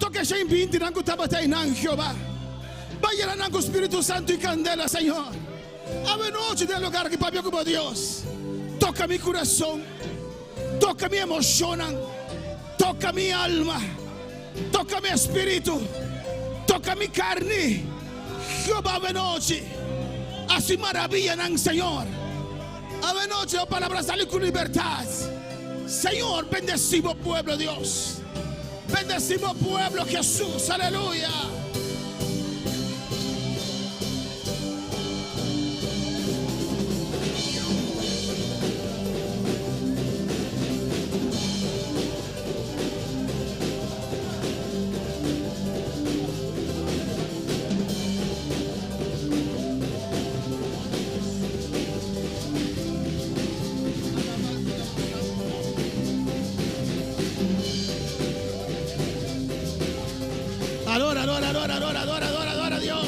toque siya impinti ng kutabatay ng Jehová. Bayaran ng Espíritu Santo y candela, Señor. Ave noche del lugar que papi como Dios. Toca mi corazón. Toca mi emoción. Toca mi alma. Toca mi espíritu. Toca mi carne. Jehová, ave noche. Así maravilla ng Señor. Ave noche, oh palabra sale con libertad. Señor, bendecimos pueblo, Dios. Bendecimos pueblo, Jesús. Aleluya. Adora, adora, adora, adora, adora, adora, adora a Dios.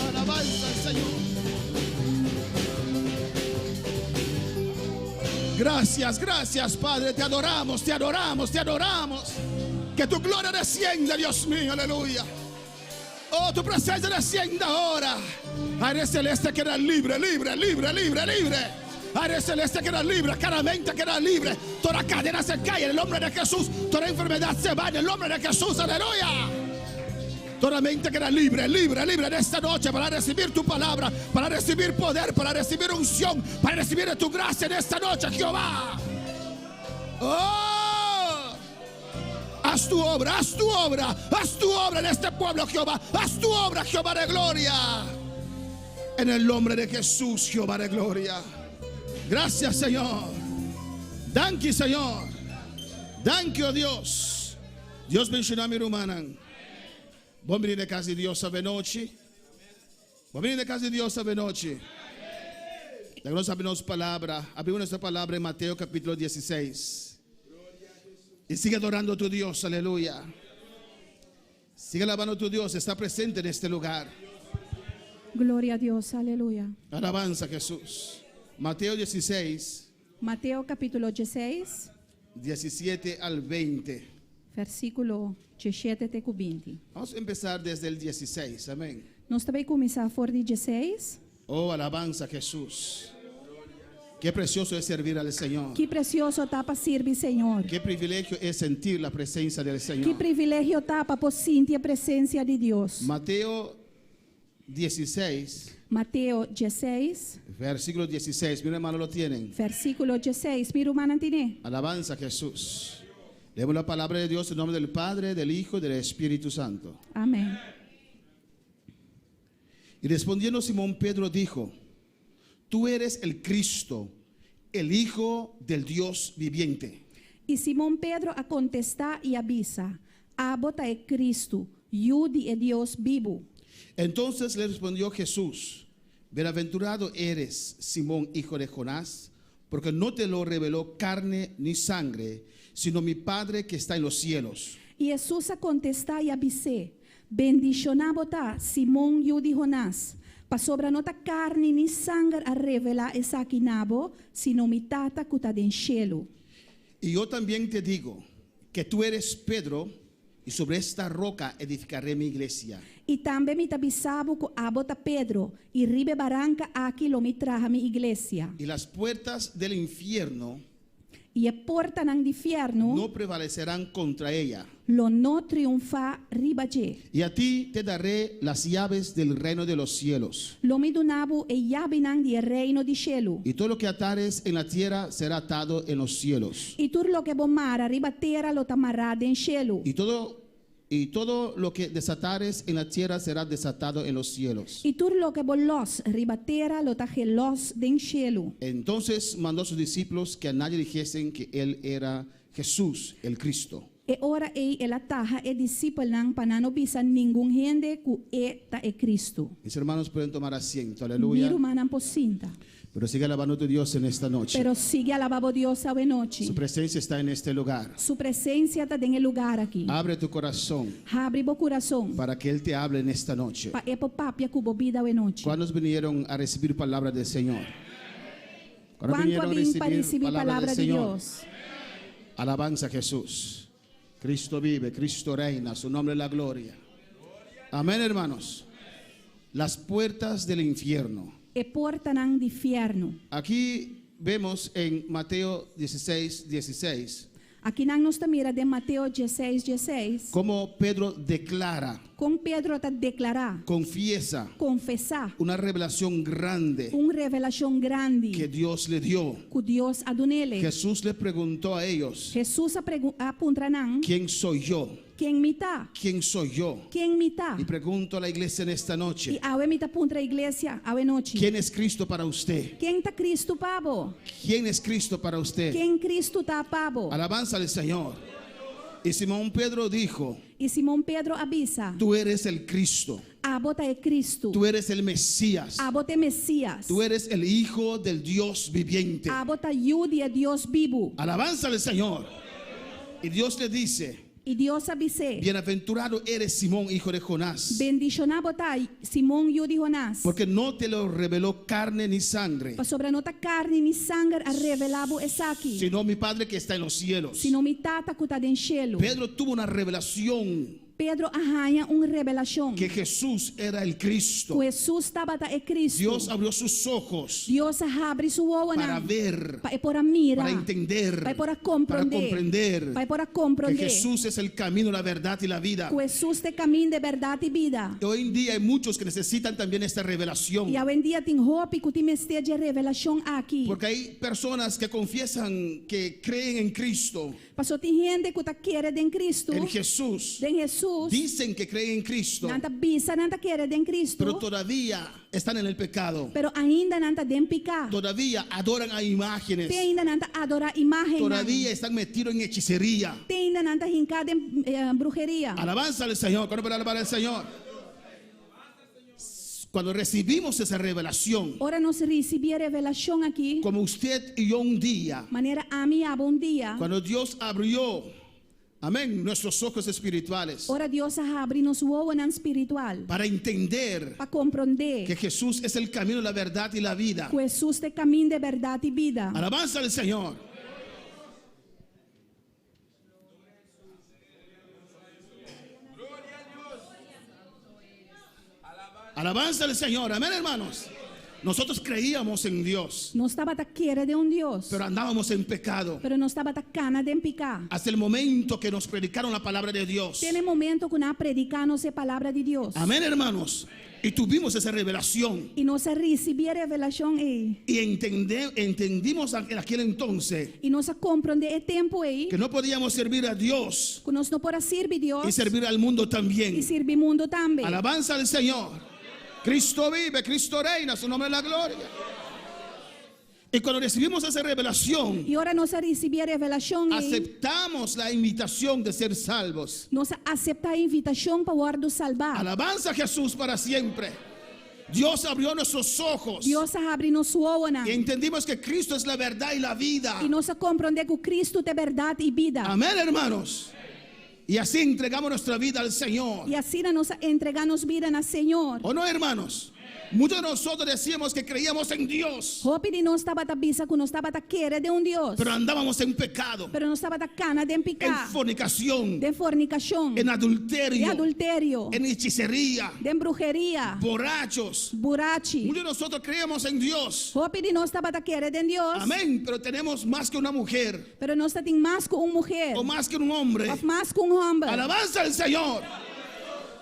Alabanza al Señor. Gracias, gracias, Padre. Te adoramos, te adoramos, te adoramos. Que tu gloria descienda, Dios mío, aleluya. Oh, tu presencia descienda ahora. Aire celeste queda libre, libre, libre, libre, libre. Aire celeste queda libre, cada mente queda libre. Toda cadena se cae en el nombre de Jesús. Toda enfermedad se va en el nombre de Jesús, aleluya. Toda mente queda libre, libre, libre de esta noche para recibir tu palabra, para recibir poder, para recibir unción, para recibir tu gracia en esta noche, Jehová. Oh, haz tu obra, haz tu obra, haz tu obra en este pueblo, Jehová. Haz tu obra, Jehová de gloria. En el nombre de Jesús, Jehová de gloria. Gracias, Señor. Thank you, Señor. Thank you, Dios. Dios bendiga a mi hermana. Bom venir de casa de Dios esta noche. Bom venir de casa de Dios esta noche. Ya que nos abrimos palabra, abrimos nuestra palabra en Mateo capítulo 16. Y sigue adorando a tu Dios, aleluya. Sigue alabando a tu Dios, está presente en este lugar. Gloria a Dios, aleluya. Alabanza, Jesús. Mateo 16. Mateo capítulo 16, 17 al 20. versículo 17 até 20. Vamos a empezar desde el 16, amén. Nós também começar por 16. Oh, alabanza, Jesús. Qué precioso es servir al Señor. Que precioso tá para servir, Senhor. Qué privilegio es sentir la presencia del Que Señor. privilégio tá para sentir a presença de Deus. Mateo 16, Mateo 16, versículo 16. Mi hermano lo tienen. versículo 16. Mira, irmã Antine. Alabanza, Jesús. Leemos la palabra de Dios en nombre del Padre, del Hijo y del Espíritu Santo. Amém. Y respondiendo Simón Pedro dijo: Tú eres el Cristo, el Hijo del Dios viviente. E Simão Pedro a contestar e avisa: Abota é Cristo, Yudi é Deus vivo. Entonces le respondió Jesús: Bienaventurado eres, Simón, hijo de Jonás, porque no te lo reveló carne ni sangre, sino mi Padre que está en los cielos. E Jesus a contestar e avise: Bendicionado tá Simão Yudi Jonás, pa sobra nota carne ni sangue a revelar essa aqui nabo, sino mi tata que está en cielo. Y yo también te digo que tú eres Pedro, y sobre esta roca edificaré mi iglesia. E também me tabisabo que abota Pedro, e ribe barranca aqui lo me traja mi iglesia. Y las puertas del infierno E a porta ng infierno no prevalecerán contra ella. lo no triunfa ribaje. Y a ti te daré las llaves del reino de los cielos. Lo me donabo e llave ng di reino di cielo. Y todo lo que atares en la tierra será atado en los cielos. E tur lo que bomara ribatera lo tamarrada en cielo. Y todo lo que desatares en la tierra será desatado en los cielos. E tur lo que bolos ribatera lo tajelos den cielo. Entonces mandó a sus discípulos que a nadie dijesen que él era Jesús, el Cristo. E ora ei ela taja e discípulo nang panano bisa ningún gente ku eta e Cristo. Mis hermanos pueden tomar asiento, Miro aleluya. manan posinta. Pero sigue alabando a tu Dios en esta noche. Pero sigue alababo Dios a noche. Su presencia está en este lugar. Su presencia está en el lugar aquí. Abre tu corazón Abre bo corazón. para que Él te hable en esta noche. Pa epo papia cubo vida a noche. ¿Cuántos vinieron a recibir palabra del Señor? ¿Cuántos ¿Cuánto vinieron a habían para recibir recibir palabra palabra del de Señor? Dios? Alabanza a Jesús. Cristo vive, Cristo reina, su nombre es la gloria. Amén, hermanos. Las puertas del infierno. E porta ng infierno. Aquí vemos en Mateo 16:16 Aqui nang nos mira de Mateo 16:16, cómo Pedro declara, com Pedro ta declarar, confiesa confessar, una revelación grande revelação grande que Dios le dio. que Deus a donele. Jesús le preguntó a ellos, Jesus apunta nang, ¿quién soy yo? quem me tá? ¿Quién soy yo? Quem me tá? Y pregunto a la iglesia en esta E noche, awe me tá puntra a igreja, awe noite. ¿quién es Cristo para usted? Quem tá Cristo pabo? ¿Quién es Cristo para usted? Quem Cristo tá pabo? Alabanza al Señor. Y Simón Pedro dijo, E Simão Pedro avisa, tú eres el Cristo, abo tá é Cristo, tú eres el Mesías, abo tá Messias, tú eres el Hijo del Dios viviente. abo tá Yudi é Deus vivo. Alabanza al Señor. Y Dios le dice, E Deus avise, bienaventurado eres Simón, hijo de Jonás, bendicionado tá Simão Yudi Jonás, porque no te lo reveló carne ni sangre, pa sobre nota carne ni sangue a revelabo essa aqui, sino mi Padre que está en los cielos. sino mi tata que tá den cielo. Pedro tuvo una revelación Pedro arranha revelação que Jesús era el Cristo. que Jesus estava tá é Cristo. Dios abrió sus ojos Deus abre sua olho para ver, para por a mira, para entender, para por a para compreender, comprender para por a que compreender. Jesús es el camino, la verdad y la vida. Que Jesus te caminho de verdade e vida. Hoy en día hay muchos que necesitan también esta revelación, E hoje em dia tem hope que te esteja revelação aqui. porque hay personas que confiesan que creen en Cristo, Passou tem gente que tá querendo em Cristo, en Jesús, em Jesus, dicen que creen en Cristo, não tá bisa, não tá querendo em Cristo, pero todavía están en el pecado, pero ainda não tá den picar. todavía adoran a imágenes, Tem ainda não tá adorar imagem. todavía están metidos en hechicería. Tem ainda não tá hincado em brujeria. Alabanza al Señor. ¿Cuándo para alabar al Señor? Cuando recibimos esa revelación, Ora nós recebemos revelação aqui, como usted y yo un día, maneira amiável dia. cuando Dios abrió, amén, nuestros ojos espirituales, Ora Deus abre nos olhos espiritual para entender para compreender que Jesús es el camino, la verdad y la vida. que Jesus te caminho de verdade e vida. Alabanza al Señor. Alabanza al Señor. Amén, hermanos. Nosotros creíamos en Dios, Não estava tá querer de Deus, pero andábamos en pecado pero não estava tá cana de picar. hasta el momento que nos predicaron la palabra de Dios. Tem momento que nós predicamos a palavra de Deus. Amén, hermanos. Y tuvimos esa revelación E nós recebemos revelação aí. y entendimos en aquel entonces E nós compreendemos o tempo aí que no podíamos servir a Dios que nós não podemos servir Deus y servir al mundo también. e servir mundo também. Alabanza al Señor. Cristo vive, Cristo reina, su nombre es la gloria. Y cuando recibimos esa revelación, E ora nós recebemos revelação aí. aceptamos la invitación de ser salvos. Nós aceitamos a invitação para o guardo salvar. Alabanza a Jesús para siempre. Dios abrió nuestros ojos Deus abre nosso olho y entendimos que Cristo es la verdad y la vida. e nós compreendemos que Cristo é verdade e vida. Amén, hermanos. Y así entregamos nuestra vida al Señor. E assim nós entregamos vida ao Senhor. ¿O no, hermanos? Muchos de nosotros decíamos que creíamos en Dios, Hope de nós estava a bisa que nós estava a querer de Deus. pero andábamos en pecado, Pero nós estava a cana de en picar, fornicación, de fornicação, en de adulterio, adultério, en hechicería, de brujeria, borrachos. burachi. Muchos de nosotros creíamos en Dios. Hope de nós estava a querer de Deus. Amén. Pero tenemos más que una mujer Pero nós tem mais que mulher, o más que un hombre. ou mais que homem. Alabanza al Señor.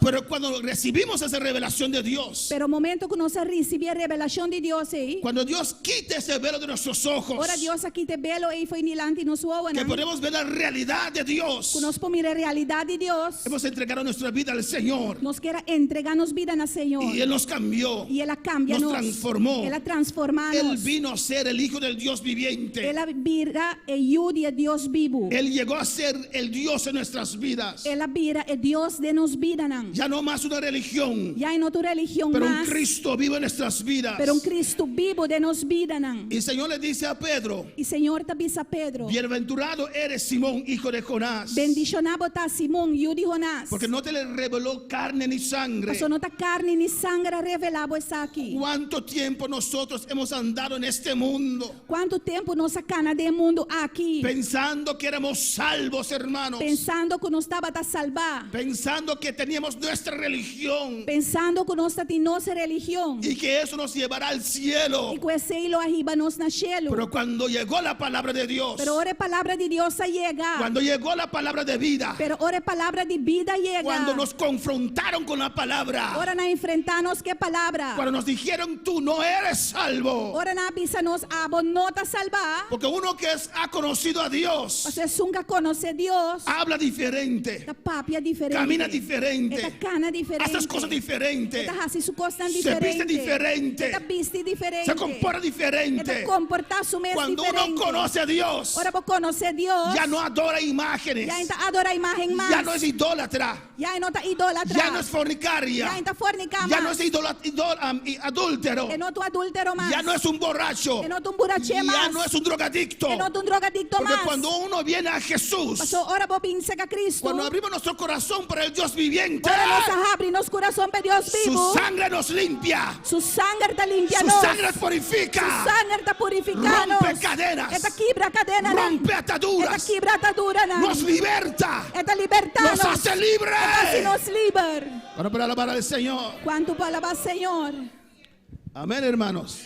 Pero cuando recibimos esa revelación de Dios, Pero o momento que nós recebemos a revelação de Deus aí, cuando Dios quita ese velo de nuestros ojos, ora Deus aqui te belo e foi nilante nos olhos, que podemos ver la realidad de Dios, que nós pomos a realidade de Deus. hemos entregado nuestra vida al Señor Nós quer entregar-nos vida no Senhor. y Él nos cambió, E ela cambia nos nos. transformó. Ela transforma Él nos. vino a ser el Hijo del Dios viviente. Ela vira e ajuda a Deus vivo. Él llegó a ser el Dios en nuestras vidas. Ela vira e Deus de nos vida não. lang. Ya no más una religión, Ya no tu religión pero un más, Cristo vivo en nuestras vidas. pero un Cristo vivo de nos vida nang. Y el Señor le dice a Pedro, Y Señor tabi sa Pedro, bienaventurado eres Simón, hijo de Jonás, bendicionado ta Simón, Yudi Jonás. porque no te le reveló carne ni sangre. Paso no ta carne ni sangre revelado esa aquí. ¿Cuánto tiempo nosotros hemos andado en este mundo ¿Cuánto tiempo nos sacana del mundo aquí? pensando que éramos salvos, hermanos? Pensando que nos estaba a salvar. Pensando que teníamos nuestra religión Pensando que nos está nossa religión. y que eso nos llevará al cielo. Y que ese hilo arriba nos na cielo. Pero cuando llegó la palabra de Dios, Pero ora palabra de Dios a llega. cuando llegó la palabra de vida, Pero ora palabra de vida llega. cuando nos confrontaron con la palabra, Ora na enfrentarnos que palabra. cuando nos dijeron tú no eres salvo, Ora na avisanos abo no ta salvar. porque uno que ha conocido a Dios Paso es nunca conoce Dios. habla diferente, Ta papia diferente. camina diferente, Esta cana diferente. hace cosas diferentes, Esta hace su cosa se diferente. viste diferente, Esta viste diferente. se comporta diferente. Esta comporta su mes Cuando diferente. uno conoce a Dios, Ora vos conoce Dios. ya no adora imágenes, Ya está adora imagen más. ya no es idólatra, Ya no está idólatra. ya no es fornicaria, Ya está fornica ya más. no es adúltero, Que no tu adúltero más. ya no es un borracho, Que no tu burache ya más. no es un drogadicto. Que no tu un drogadicto Porque más. cuando uno viene a Jesús, Paso ora vos pince a Cristo. cuando abrimos nuestro corazón para el Dios viviente, Ora nos abre nos corazón pe Dios vivo. su sangre nos limpia, Su sangre te limpia su nos. sangre Su purifica, sangre te purifica nos. rompe cadenas, Esta quibra cadena. rompe Esta ataduras, quibra atadura nos liberta, Esta libertad nos hace libres. Así nos liber. Bueno, para alabar al Señor. ¿Cuánto palabra Señor? Amén, hermanos.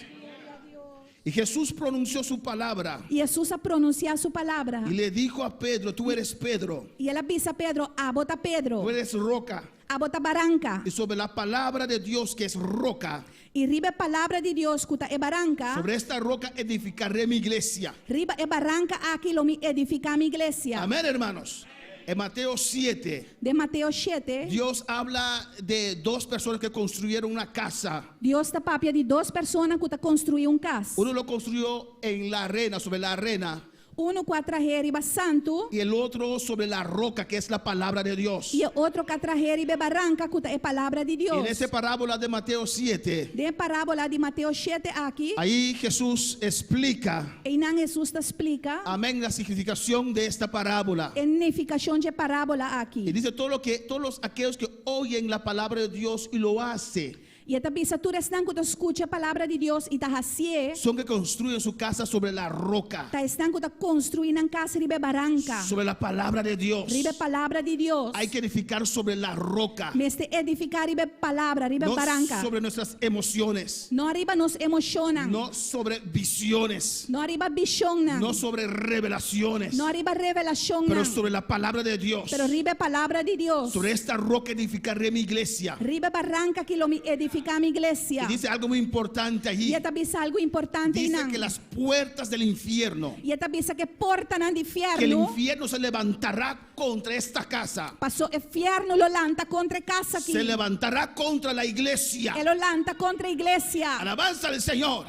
Y Jesús pronunció su palabra Y Jesús a pronunciar su palabra. y le dijo a Pedro, tú eres Pedro, Y él avisa a Pedro, abota Pedro, tú eres roca. abota barranca. Y sobre la palabra de Dios que es roca, Y riba palabra de Dios, cuta e barranca. sobre esta roca edificaré mi iglesia. Riba e barranca aquí lo mi edifica mi iglesia. Amén, hermanos. En Mateo 7, De Mateo 7, Dios habla de dos personas que construyeron una casa. Dios está papia de dos personas que construir un casa. Uno lo construyó en la arena, sobre la arena, Uno cuatro riba santo. y el otro sobre la roca, que es la palabra de Dios. Y otro cuatro riba barranca, cuta e palabra de Dios. En esa parábola de Mateo 7, De parábola de Mateo 7 aquí. ahí Jesús explica, E nan Jesús te explica. amén, la significación de esta parábola. Significación de parábola Y aquí. dice todos aquellos que oyen la palabra de Dios y lo hacen, Y esta pisa tú están que escucha a palabra de Dios y te hace. son que construyen su casa sobre la roca, Ta están que construir en casa ribe barranca. sobre la palabra de Dios. Ribe palabra de Dios. Hay que edificar sobre la roca, Me este edificar ribe palabra, ribe no barranca. sobre nuestras emociones, No arriba nos emocionan. no sobre visiones, No arriba visión. no sobre revelaciones, No arriba revelación. pero sobre la palabra de Dios. Pero ribe palabra de Dios. Sobre esta roca edificaré mi iglesia. Ribe barranca que lo mi edifica mi iglesia. Y dice algo muy importante allí. Y esta pisa algo importante. Dice nan. que las puertas del infierno, Y esta pisa que portan al que el infierno. infierno se levantará contra esta casa, Pasó infierno lo lanta contra casa aquí. se levantará contra la iglesia. El lo lanta contra iglesia. Alabanza al Señor.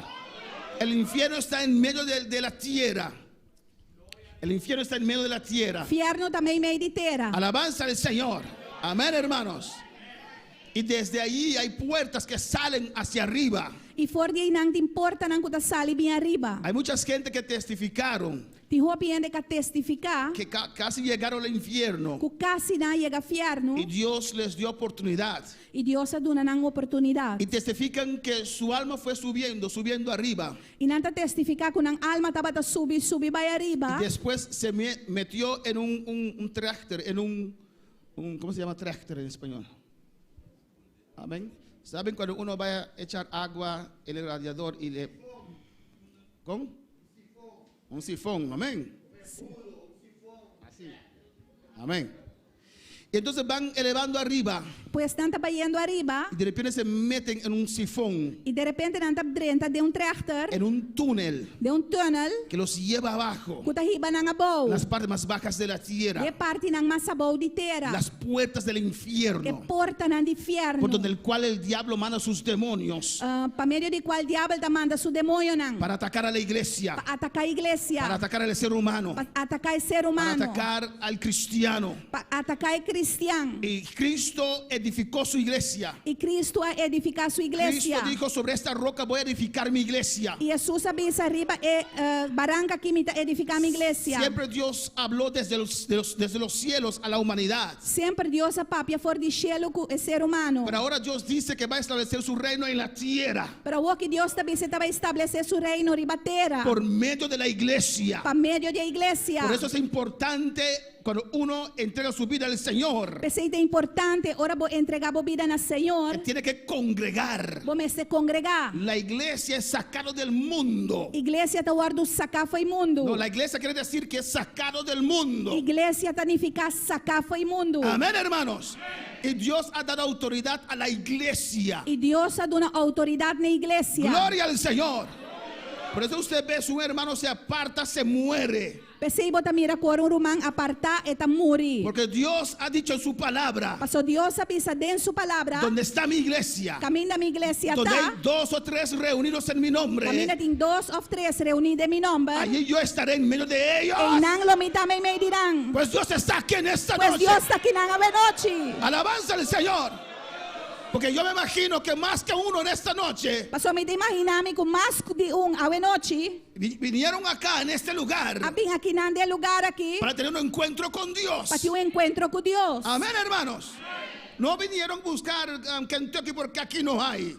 El infierno está en medio de la tierra. El infierno está en medio de la tierra. Infierno también meditera. Alabanza al Señor. Amén, hermanos. Y desde allí hay puertas que salen hacia arriba. Y for di nang te importa nang kuta sali bien arriba. Hay mucha gente que testificaron Ti ho bien de ka testificar. que casi llegaron al infierno Ku kasi na llega infierno. y Dios les dio oportunidad. Y Dios aduna nang oportunidad. Y testifican que su alma fue subiendo arriba. Y nanta testificar ku nang alma tabata subi by arriba. Y después se metió en un tractor, en un ¿cómo se llama tractor en español? Amén. ¿Saben cuando uno va a echar agua en el radiador y le... ¿Con? Un sifón, amén. Así. Amén. Y entonces van elevando arriba Pues nanta yendo arriba. y de repente se meten en un sifón, Y de repente nanta drenta de un tractor. en un túnel De un tunnel. que los lleva abajo, Kuta hiba nang abaw. las partes más bajas de la De tierra, parte nang masabaw di tera. las puertas del Que infierno, porta nang infierno. por donde el cual el diablo manda sus demonios Pa medio di cual diablo te manda su demonio nang. para atacar a la iglesia, Pa atacar a iglesia. para atacar al ser humano, Pa atacar el ser para humano. atacar al cristiano. Pa atacar el Y Cristian. Y Cristo edificó su iglesia. Y Cristo ha edificado su iglesia. Cristo dijo, sobre esta roca voy a edificar mi iglesia. Y Jesús avisa arriba, barranca que me edificar mi iglesia. Siempre Dios habló desde los cielos a la humanidad. Sempre Deus a papia for de cielo com o ser humano. Pero ahora Dios dice que va a establecer su reino en la tierra Pero o que Deus também se vai estabelecer seu reino riba terra. por medio de la iglesia. Para meio da igreja. Por eso es importante cuando uno entrega su vida al Señor, Pensei que é importante, ora vou entregar a vida na que Senhor. tiene que congregar. Vou me se congregar. La iglesia es sacado del mundo. Igreja tá guardo sacar foi mundo. No, la iglesia quiere decir que es sacado del mundo. Igreja significa sacar foi mundo. Amén, hermanos. Y Dios ha dado autoridad a la iglesia. E Deus ha dado autoridade na igreja. Gloria al Señor. Por eso usted ve, su hermano se aparta, se muere. Pensei bota mira cor rumang apartar e ta muri. Porque Dios ha dicho en su palabra, Pastor Deus avisa dentro sua palavra. donde está mi iglesia, Caminho da minha igreja donde tá. hay 2 o 3 reunidos en mi nombre, Caminho tem 2 ou 3 reunidos em meu nome. allí yo estaré en medio de ellos. E nang lomi também me dirão. Pues Dios está aquí en esta Pois noche. Deus está aqui na noite. Alabanza al Señor. Porque yo me imagino que más que uno en esta noche Pastor me imaginar-me com mais de ave noite. vinieron acá en este lugar Abim aqui nande lugar aqui. para tener un encuentro con Dios. Para ter encontro com Deus. Amén, hermanos. No vinieron a buscar Kentucky porque aquí no hay.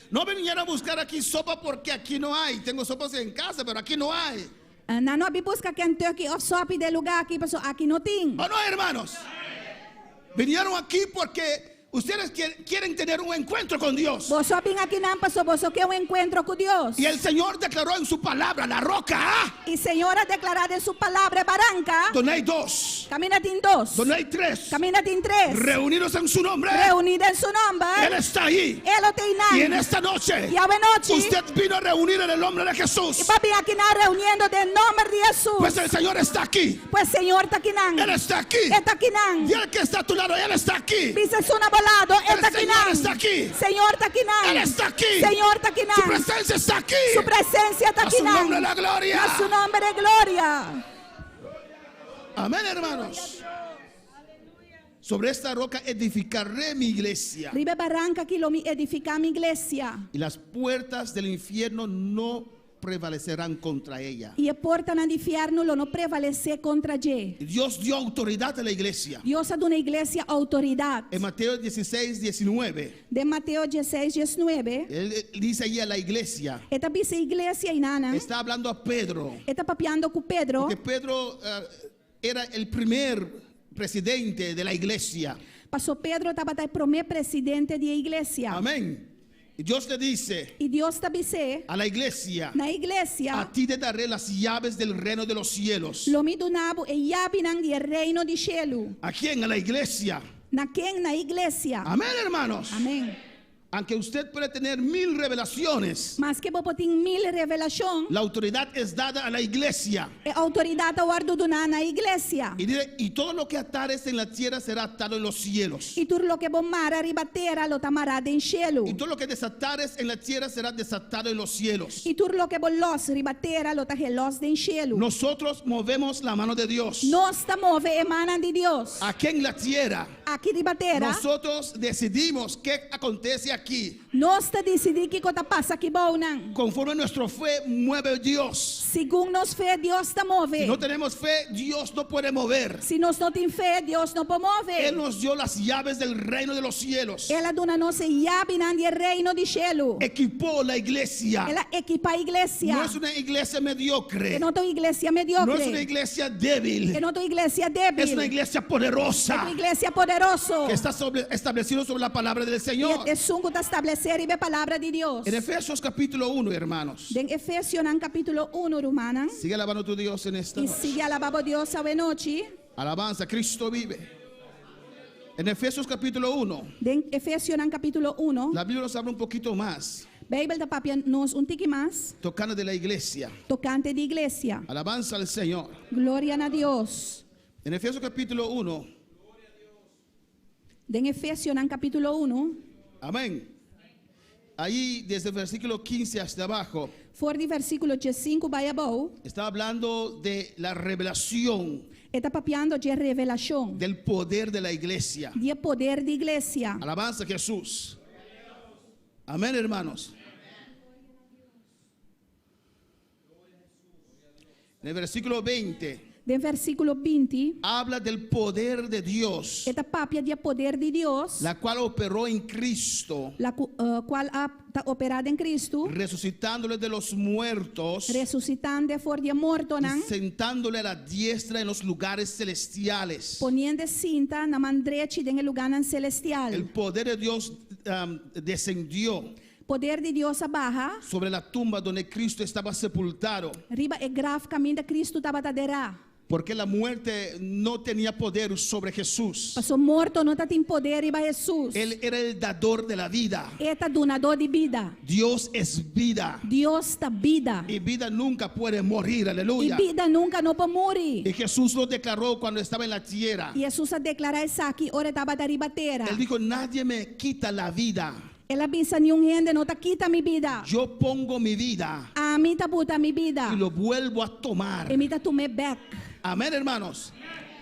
No vinieron a buscar aquí sopa porque aquí no hay. Tengo sopas en casa, pero aquí no hay. Na no busca Kentucky ou sop de lugar aqui, pastor, aqui não tem. ¿O no, hermanos? Vinieron aquí porque ustedes quieren tener un encuentro con Dios. Vos abim aqui não, pastor, vos quer encontro com Deus. Y el Señor declaró en su palabra, la roca, E Senhor ha declarado em sua palavra barranca. donde hay 2, Camina tem 2. donde hay 3, Camina tem 3. reunidos en su nombre, Reunida em seu nome. Él está ahí. Ele tem nang. Y en esta noche, E ave noite. usted vino a reunir en el nombre de E Jesús. papi aqui na reunindo de nome de Jesus. Pues el Señor está aquí. Pues Senhor está aqui nang. Él está aquí. Está aqui nang. Y el que está a tu lado, Él está aquí. Pisa su nabolado, está aqui Señor nang. está aquí. Senhor está aqui nang. Él está aquí. Senhor está aqui Su nang. presencia está aquí. Su presencia está A aqui su nang. nombre la gloria. A su nombre de gloria. Amén, hermanos. Sobre esta roca edificaré mi iglesia. Ribe barranca que lo mi edificar mi iglesia. Y las puertas del infierno no prevalecerán contra ella. E a porta na inferno lo no prevalecer contra je. Dios dio autoridad a la iglesia. Deus ha dado na iglesia autoridade. En Mateo 16, 19, De Mateus 16, 19. Él dice allí a la iglesia, Eta bise iglesia inana. está hablando a Pedro, Eta papiando com Pedro. que Pedro era el primer presidente de la iglesia. Pastor Pedro estava o primeiro presidente da igreja. Amén. Y Dios le dice E Deus está bise a la iglesia, na a igreja. ti te daré las llaves del reino de los cielos. Lo mi donavo e yabi nang di reino di cielo. ¿A quién? A la iglesia. Na quem na igreja. Amén, hermanos. Amém. Aunque usted puede tener 1000 revelaciones, Mas que bopotin 1000 revelação. la autoridad es dada a la iglesia. E autoridade a guardo donar na igreja. Y dice, y todo lo que atares en la tierra será atado en los cielos. E tudo lo que bomara ribatera lo tamará em cielo. Y todo lo que desatares en la tierra será desatado en los cielos. E tudo lo que bolos ribatera lo tajelos em cielo. Nosotros movemos la mano de Dios. Nós ta move emanan de Deus. Aquí en la tierra, Aqui ribatera. nosotros decidimos qué acontece aquí. Nós ta decidi que cota passa aqui bom não. Conforme nuestra fe mueve Dios. Segundo nos fé, Deus ta move. Si no tenemos fe, Dios no puede mover. Se nós não tem fé, Deus não pode mover. Él nos dio las llaves del reino de los cielos. Ela dona nossa llave nan de reino de cielo. Equipó la iglesia. Ela equipa a igreja. No es una iglesia mediocre. Que não tem igreja No es una mediocre. iglesia débil. Que não tem igreja Es débil. una iglesia É poderosa uma igreja poderosa. que está establecido sobre la palabra del Señor. E sungo está estabelecer a palavra de Deus. En Efesios capítulo 1, hermanos. En Efesios nan capítulo 1 romana. Sigue alabando tu Dios en esta E noche. sigue alabando Deus a noite. Alabanza, Cristo vive. En Efesios capítulo 1, En Efesios nan capítulo 1. la Biblia nos habla un poquito más, Bíblia da papia nos tique mais. tocando de la iglesia. Tocante de igreja. Alabanza al Señor. Glória a Deus. En Efesios capítulo 1, En Efesios nan capítulo 1. amén. Ahí desde el versículo 15 hasta abajo Voor die versículo 15 bij abou, está hablando de la revelación está papiando de revelación, del poder de la iglesia. de poder de iglesia. Alabanza a Jesús. Amén, hermanos. En el versículo 20 De versículo 20, habla del poder de Dios, está papia de poder de Dios, la cual operó en Cristo, qual está operada em Cristo, resucitándole de los muertos ressuscitando for de morto, y sentándole a la diestra en los lugares celestiales. poniendo cinta na mandrete en el lugar celestial. El poder de Dios descendió Poder de Dios abaja, sobre la tumba donde Cristo estaba sepultado, riba e graf caminho de Cristo estava taderá. porque la muerte no tenía poder sobre Jesús. Passou morto, não tem poder riba Jesus. Él era el dador de la vida. Eta donador de vida. Dios es vida Dios está vida. y vida nunca puede morir. E Aleluya. vida nunca não pode morrer. Y Jesús lo declaró cuando estaba en la tierra. E Jesus a declarar isso aqui, ora estava da ribateira. Él dijo, nadie me quita la vida. Ela pensa nenhum rende, não tá quita minha vida. Yo pongo mi vida A mim tá puta minha vida. y lo vuelvo a tomar. E me tá tomé back. Amén, hermanos.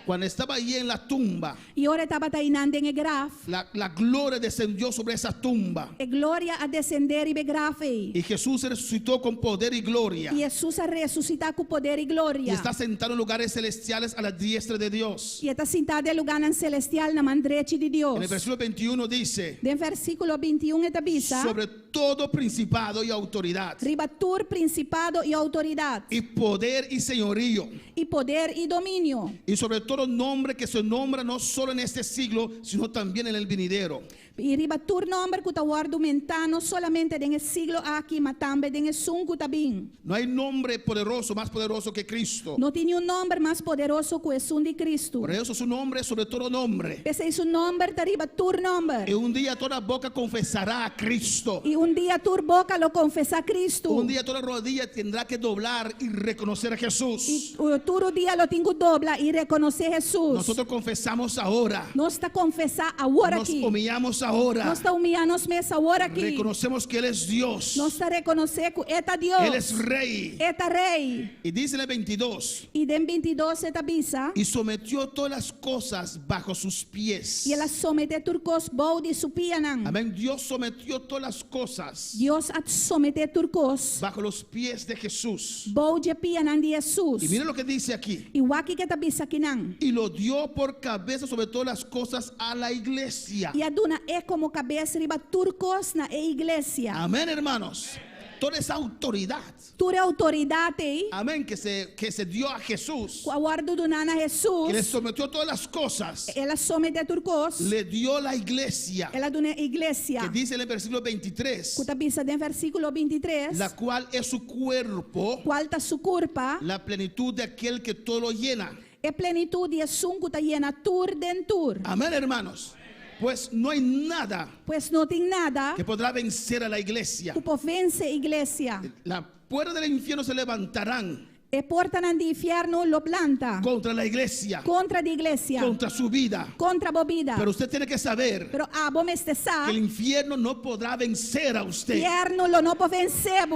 Cuando estaba ahí en la tumba, E ora estava tá inando em graf. la gloria descendió sobre esa tumba. E glória a descender e graf. Y E Jesús resucitó con poder y gloria. Jesus a ressuscitar com poder e Y glória. está sentado en lugares celestiales a la diestra de Dios. E está sentado em lugar celestial na mandrete de Deus. En el versículo 21 dice, De versículo 21 está bisa. sobre todo principado y autoridad, Ribatur, principado e autoridade. y poder y señorío, E poder e domínio. y sobre todo nombre que se nombra no solo en este siglo, sino también en el venidero. E ribatur nombre que está argumentando não solamente nesse siglo aqui, mas também nesse sunco também. No hay nombre poderoso, más poderoso que Cristo. Não tem um nome mais poderoso que o sun de Cristo. Por eso su nombre es sobre todo nombre. Esse é o nome da ribatur Y nome. un día toda boca confesará a Cristo. E dia tur boca lo confessa Cristo. Un día toda rodilla tendrá que doblar y reconocer a E Jesús. todo dia lo tenho dobla e reconhecer Jesus. Nosotros confesamos ahora. Nós está confessar agora Nos aqui. humillamos Nós ahora. está humilhando mesa agora aqui. Reconocemos que Él es Dios. Nós está reconhecer que eta Deus. Él es Rey. Eta rei. Y dice en el 22, E den 22 eta bisa. y sometió todas las cosas bajo sus pies. E ela somete turcos bou de supianan. Amén. Dios sometió todas las cosas Dios at somete turcos bajo los pies de Jesús. bou de pianan de Jesus. Y mira lo que dice aquí. E waki que ta bisa kinan. Y lo dio por cabeza sobre todas las cosas a la iglesia. E a duna é como cabeça riba turcos na igreja. Amén, hermanos. Toda esa autoridad, Ture autoridade amén, que se dio a Jesús, com a guarda do nana que le Jesus. sometió todas las cosas, Ela somete turcos. le dio la iglesia, Ela duna que igreja. dice en el versículo 23, Kuta bisa den versículo 23. la cual es su cuerpo, Qual ta su curpa. la plenitud de aquel que todo lo llena. É plenitude é sunco ta llena tur dentur. Amén, hermanos. Pues no hay nada Pois não tem nada que podrá vencer a la iglesia. que vence a igreja. La puerta del infierno se levantarán E porta de inferno lo planta contra la iglesia, contra a igreja, contra su vida. contra a bobida. Pero usted tiene que saber Pero a bom este que sa, el infierno no podrá vencer a usted. inferno lo não pode vencer.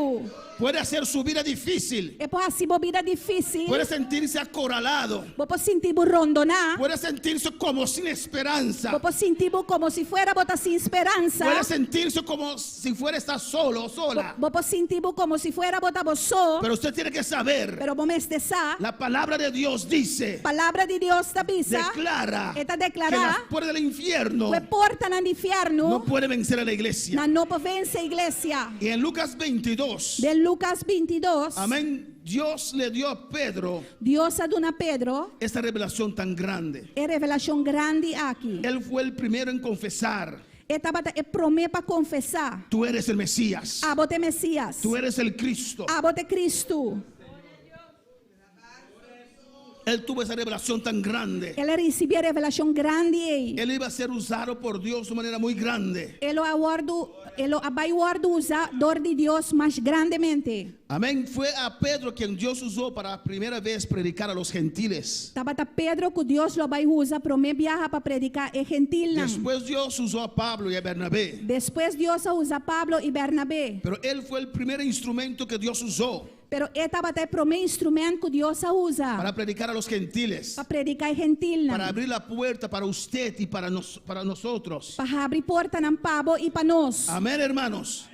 Puede hacer su vida difícil. E pode ser bobida difícil. Puede sentirse acorralado. Vou pode sentir rondonar. Puede sentirse como sin esperanza. Vou pode sentir como se fuera bota sem esperança. Puede sentirse como si fuera estar solo o sola. Vou pode sentir como se fuera bota só. Pero usted tiene que saber, Pero bom este sa, la palabra de Dios dice, palavra de Deus está bisa. declara Eta que declara las puertas del infierno que porta na inferno no puede vencer a la iglesia. na não pode vencer a igreja. Y en Lucas 22, De Lucas 22, amén, Dios le dio a Pedro Deus aduna Pedro. esta revelación tan grande. É revelação grande aqui. Él fue el primero en confesar, É promessa para confessar. tú eres el Mesías, Abote Messias. tú eres el Cristo. Abote Cristo. Él tuvo esa revelación tan grande. Ele recebeu a revelação grande aí. Él iba a ser usado por Dios de manera muy grande. Ele aguardo Elo abay wardo usa dor de Dios más grandemente. Amén. Fue a Pedro quien Dios usó para primera vez predicar a los gentiles. Tabata Pedro que Dios lo abay usa pro me viaja para predicar e gentil nan. Después Dios usó a Pablo y a Bernabé. Después Dios usa Pablo y Bernabé. Pero él fue el primer instrumento que Dios usó Pero tabata pro me instrumento que Dios usa para predicar a los gentiles. para predicar e gentil Para nan. abrir la puerta para usted y para nosotros. Para abrir porta ng pabo y panos. Amén, hermanos.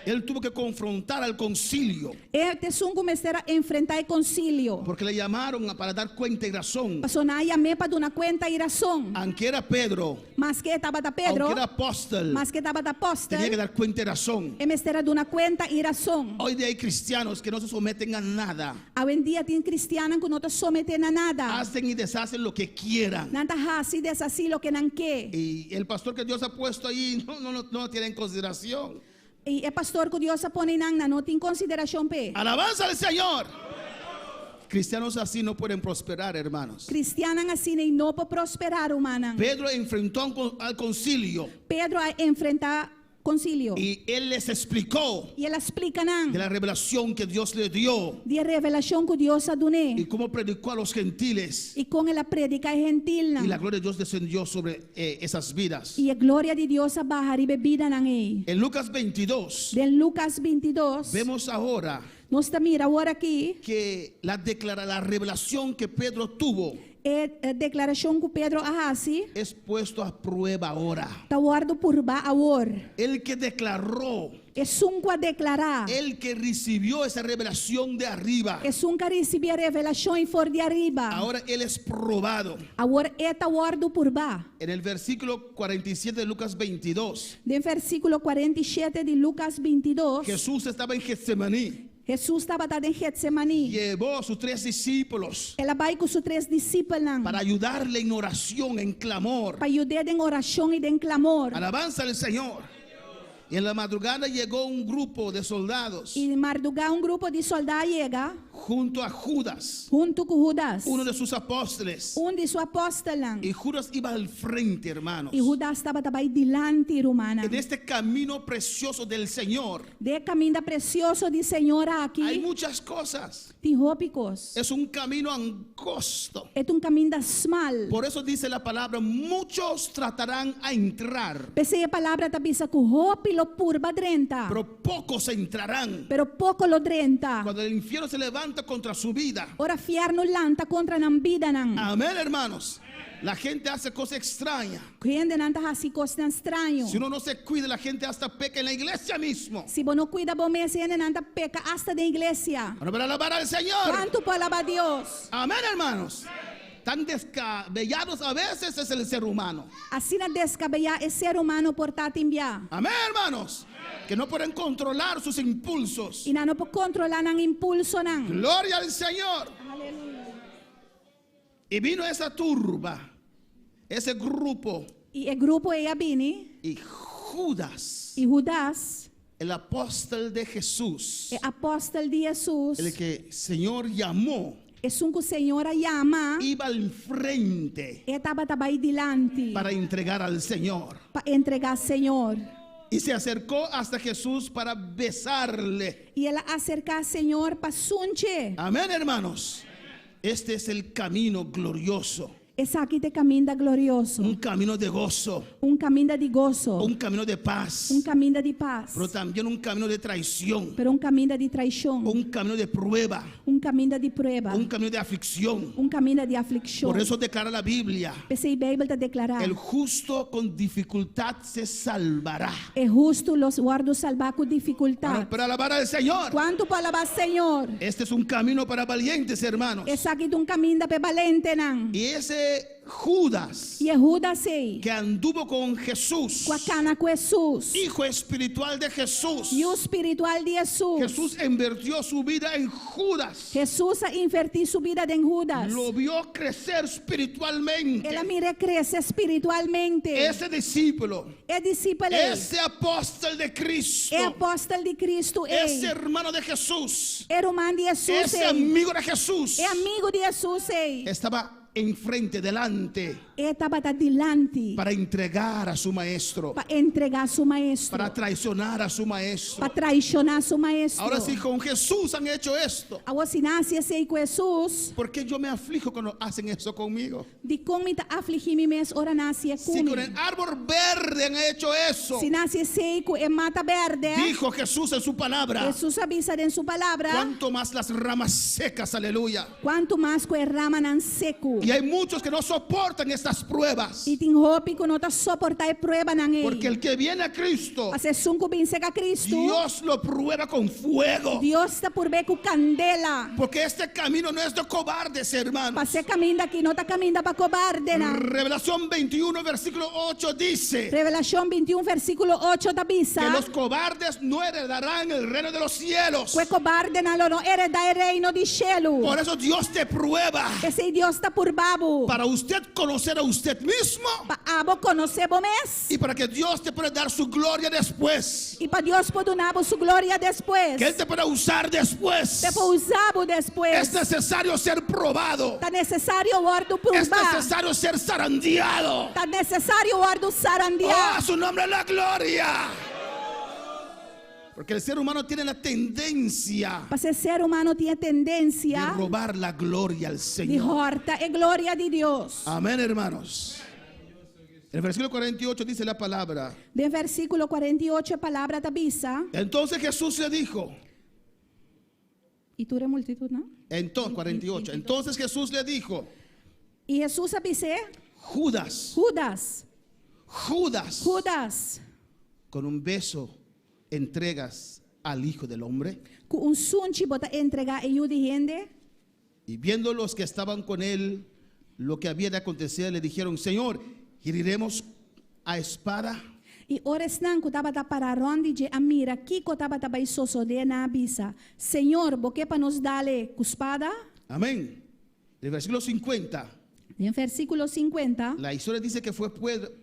Él tuvo que confrontar al concilio Este sungo mestera enfrentar el concilio. porque le llamaron para dar cuenta y razón. Pasonaya me pa duna cuenta y razón. Aunque era Pedro, Mas que tabata Pedro, aunque era apóstol, mas que tabata tenía que apóstol, dar cuenta y razón. e mestera duna cuenta y razón. Hoy día hay cristianos que no se someten a nada. Hoy en día tiene cristianos que no te someten a nada. Hacen y deshacen lo que quieran. Nanta hasi desasí lo que nan que. Y el pastor que Dios ha puesto ahí no lo tiene en consideración. Y el pastor que Dios pone nan no tiene consideración pe. Alabanza al Señor. Cristianos así no pueden prosperar, hermanos. Cristianos así no puede prosperar humana. Pedro enfrentó al concilio Pedro enfrenta concilio. y él les explicó Y él explica de nan la revelación que Dios le dio de revelación que Dios y dune. cómo predicó a los gentiles. Y con la predica gentil Y la nan. gloria de Dios descendió sobre esas vidas. Y la gloria de Dios bajar y bebida nan ei. En Lucas 22 Del Lucas 22. vemos ahora Nós mira agora aqui que la revelación que Pedro tuvo a declaração que Pedro ahasi es puesto a prueba ahora. está guardo por ba awor. El que declaró, É sunco a declarar. el que recibió esa revelación de arriba, É sunco a receber a revelação e for de arriba. ahora él es probado. Agora é ta guardo por ba. En el versículo 47 de Lucas 22, De versículo 47 de Lucas 22. Jesús estaba en Getsemaní, Jesus estava em Getsemani. llevó a sus 3 discípulos Ela vai com seus 3 discípulos para ayudarle en oración, en clamor. para ajudar em oração e em clamor. Alabanza al Señor. Y en la madrugada llegó un grupo de soldados E madrugada grupo de soldados chega junto a Judas, junto com Judas. uno de sus apóstoles. De seus apóstolos. Y Judas iba al frente, hermanos. E Judas estava também dilante, romana. En este camino precioso del Señor De caminho precioso de Senhor hay aqui, muchas cosas. tirrópicos. Es un camino angosto. É caminho da smal. Por eso dice la palabra, muchos tratarán a entrar, Pensei a palavra tá bisa ku hopi lo purba drenta. pero pocos entrarán. Pero pouco lo drenta. Cuando el infierno se levanta contra su vida. Ora fierno lanta contra nan vida nan. Amén, hermanos. La gente hace cosas extrañas. Gente nanta hasi costa estranho. Si uno no se cuida, la gente hasta peca en la iglesia mismo. Se você não cuida bom mês, gente nanta peca hasta da igreja. Bueno, para alabar al Señor. Quanto para alabar Deus? Amén, hermanos. Tan descabellados a veces es el ser humano. Assim na descabellar é ser humano portar enviar. Amén, hermanos. Que no pueden controlar sus impulsos. E não pode controlar nan impulso nan. Gloria al Señor. Y vino esa turba, ese grupo, E o grupo ia bini. y Judas, E Judas, el apóstol de Jesús, é apóstolo de Jesus. el que el Señor llamó, É que o Senhor llama. iba al frente Estava também dilante para entregar al Señor. para entregar ao Senhor. Y se acercou hasta Jesús para besarle. E ela acercar ao Senhor para sunche. Amén, hermanos. Este es el camino glorioso, Esse aqui te caminho glorioso. un camino de gozo, Caminho de gozo. un camino de paz, Caminho de paz. pero también un camino de traición, Pero caminho de traição. un camino de prueba, Caminho de prueba. un camino de aflicción. Caminho de aflição. Por eso declara la Biblia, Pensei Bíblia te declarar. el justo con dificultad se salvará. É justo los guardos salvar com dificuldade. Para alabar al Señor. Quanto para alabar Senhor? Este es un camino para valientes, hermanos. Esse aqui é caminho para valente não. Y ese Judas E Judas sei. que anduvo con Jesús, Com a cana com Jesus. hijo espiritual de Jesús, E o espiritual de Jesus. Jesús invirtió su vida en Judas. Jesus invertiu sua vida em Judas. Lo vio crecer espiritualmente. Ela mira cresce espiritualmente. Ese discípulo, É discípulo. ese apóstol de Cristo, É apóstolo de Cristo. ese hermano de Jesús, É irmão de Jesus. ese amigo de Jesús, É amigo de Jesus. estaba enfrente, delante, Estava dilante para entregar a su maestro, para entregar su maestro, para traicionar a su maestro. para traicionar su maestro. Ahora sí, con Jesús han hecho esto. Agora se nasce sei com Jesus, ¿Por qué yo me aflijo cuando hacen eso conmigo? de como me afligir me mes ora nasce Si con el com. árbol verde han hecho eso, Se nasce sei com e mata verde, dijo Jesús en su palabra, Jesus avisa en su palabra, cuanto más las ramas secas, aleluya. quanto mais com rama nan seco. Y hay muchos que no soportan estas pruebas, E tem hope que não tá suportar a prova nan porque ei. el que viene a Cristo, A sunco bem seca Cristo, Dios lo prueba con fuego. Deus está por ver com candela. Porque este camino no es de cobardes, hermanos. Para ser caminho daqui, não tá caminho para cobarde não. Revelación 21, versículo 8 dice Revelação 21, versículo 8 da bisa. que los cobardes no heredarán el reino de los cielos. Que cobarde não hereda o reino de cielo. Por eso Dios te prueba, Esse Deus está por babo. para usted conocer a usted mismo Para abo conhecer bom mês. y para que Dios te pueda dar su gloria después, E para Deus poder dar sua glória depois. que Él te pueda usar después. Depois usar depois. Es necesario ser probado, Tá necessário o ordo es provar. necesario ser zarandeado. Tá necessário o ordo Oh, sarandear. a su nombre la gloria. Porque el ser humano tiene la tendencia Para ser humano tinha de tendência robar la gloria al de Señor. horta e glória de Deus. Amén, hermanos. El versículo 48 dice la palabra. De versículo 48 a palavra da bisa. Entonces Jesús le dijo, E tu é multitud, não? entonces 48. Entonces Jesús le dijo, E Jesus avise, Judas, Judas, Judas, Judas, con un beso entregas al Hijo del Hombre. com sunchi bota entregar e de gente. Y viendo los que estaban con él lo que había de acontecer, le dijeron, Señor, ¿heriremos a espada? E ores nan ko taba ta para rondi je amira ki ko taba ta bai soso de na bisa. Senhor, boque pa nos dale cuspada. Amén. El versículo 50, En versículo 50, la historia dice que fue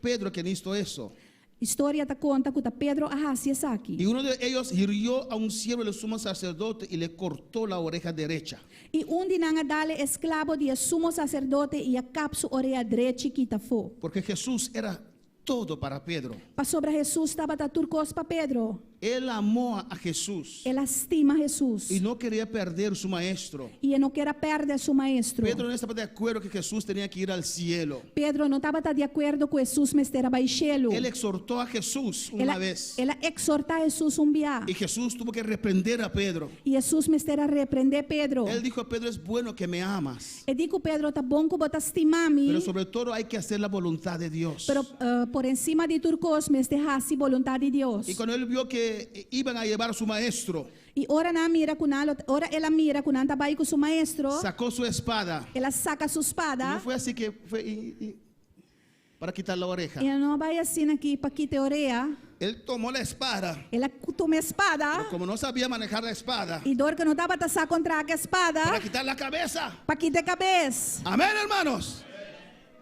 Pedro quien hizo eso. história ta conta que ta Pedro ahasi Y saki. uno de ellos hirió a un siervo del sumo sacerdote y le cortó la oreja derecha. E di nanga dale esclavo de sumo sacerdote e a capsu oreia drechi ki ta fo. Porque Jesús era todo para Pedro. Pa sobre Jesus taba ta turcos pa Pedro. Él amó a Jesús Ele estima Jesus. y no quería perder su maestro. E não quer perder seu maestro. Pedro no estaba de acuerdo que Jesús tenía que ir al cielo. Pedro não estava de acordo com Jesus, mas era baixelo. Él exhortó a Jesús una vez Ela exorta a Jesus dia. y Jesús tuvo que reprender a Pedro. E Jesus me era repreender Pedro. Él dijo a Pedro, es bueno que me amas, E digo Pedro, tá bom que você estima-me, pero sobre todo hay que hacer la voluntad de Dios. pero por encima de turcos, me deixasse vontade de Deus. Y cuando él vio que iban a llevar a su maestro, E ora na mira com ela, ora ela mira com anta vai com seu maestro, sacó su espada. ela saca sua No espada. fue así que fue para quitar la oreja. E ela não vai assim aqui para quitar a orelha. Él tomó la espada, Ela toma a espada. pero como no sabía manejar la espada, E dor que não estava a contra a espada, para quitar la cabeza. para quitar a cabeça. Amén, hermanos.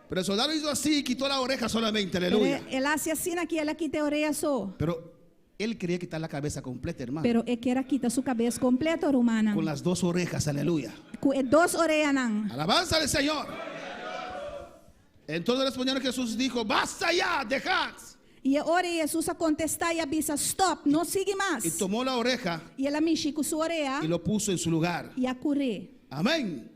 Pero el soldado hizo así y quitó la oreja solamente, aleluya. Ela se assina aqui, ela quita a orelha só. Pero él quería quitar la cabeza completa, hermano. Pero é que ela quita sua cabeça completa, romana. Con las dos orejas, aleluya. Com duas orelhas não. Alabanza al Señor. Entonces respondieron, Jesús dijo, basta ya, dejad. E a hora Jesus a contestar e a bisa, stop, não siga Y mais. tomó la oreja E ela mexe com sua orelha y lo puso en su lugar. e a correr. Amén.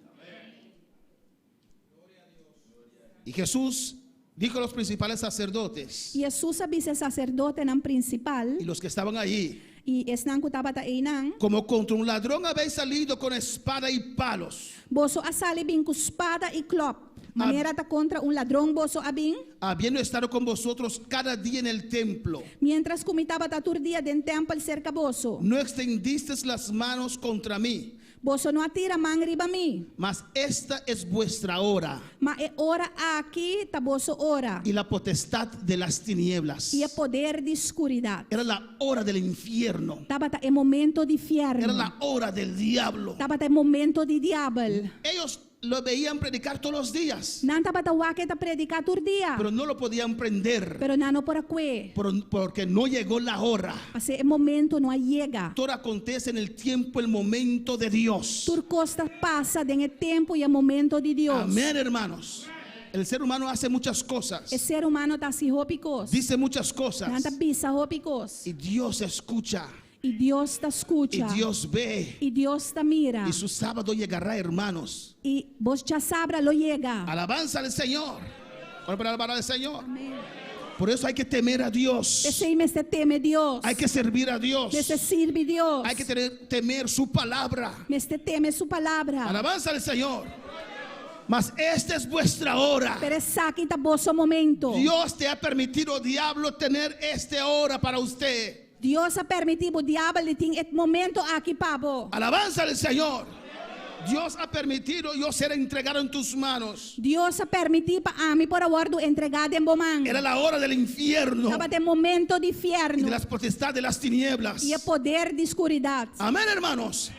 Y Jesús dijo a los principales sacerdotes E Jesus a bisa sacerdote nan principal y los que estaban allí, e esnan ko taba ta einang, como contra un ladrón habéis salido con espada y palos, boso a sali bin com espada e clop. Maneira ta contra ladrão boso abin, habiendo estado con vosotros cada día en el templo. mientras comitaba ta turdia den templo cerca boso. No extendisteis las manos contra mí, Boso não atira man riba mi. mas esta es vuestra hora Ma é hora aqui, tá boso hora. y la potestad de las tinieblas. E é poder de escuridade. Era la hora del infierno, Tava tá é momento de era inferno. la hora del diablo. Tava tá é momento de diabo. Ellos lo veían predicar todos los días, Nanta batawake ta predicar tur dia. pero no lo podían prender Pero nano por akwe. porque no llegó la hora. Kasi el momento no llega. Todo acontece en el tiempo, el momento de Dios. Tur costa pasa en el tiempo y el momento de Dios. Amén, hermanos. El ser humano hace muchas cosas, El ser humano ta si hopicos. dice muchas cosas, Nanta bisa hopicos. y Dios escucha, Y Dios te y escucha. Dios ve, Y Dios te mira. y su sábado llegará, hermanos. Y vos ya sabra lo llega. Alabanza al Señor. Ora para alabar al Señor. Amén. Por eso hay que temer a Dios, Ese me se teme Dios. hay que servir a Dios, Me se sirve Dios. hay que temer su palabra. Me se teme su palabra. Alabanza al Señor. Mas esta es vuestra hora. Pero esa aquí está vosso momento. Dios te ha permitido, diablo, tener esta hora para usted. Dios ha permitido el diablo de tener este momento aquí para vos. Alabanza al Señor. Dios ha permitido yo ser entregado en tus manos. Dios ha permitido para mí por aguardo entregado en bomán. Era la hora del infierno Estaba de momento de y infierno de las potestades de las tinieblas. y el poder de oscuridad. Amén, hermanos.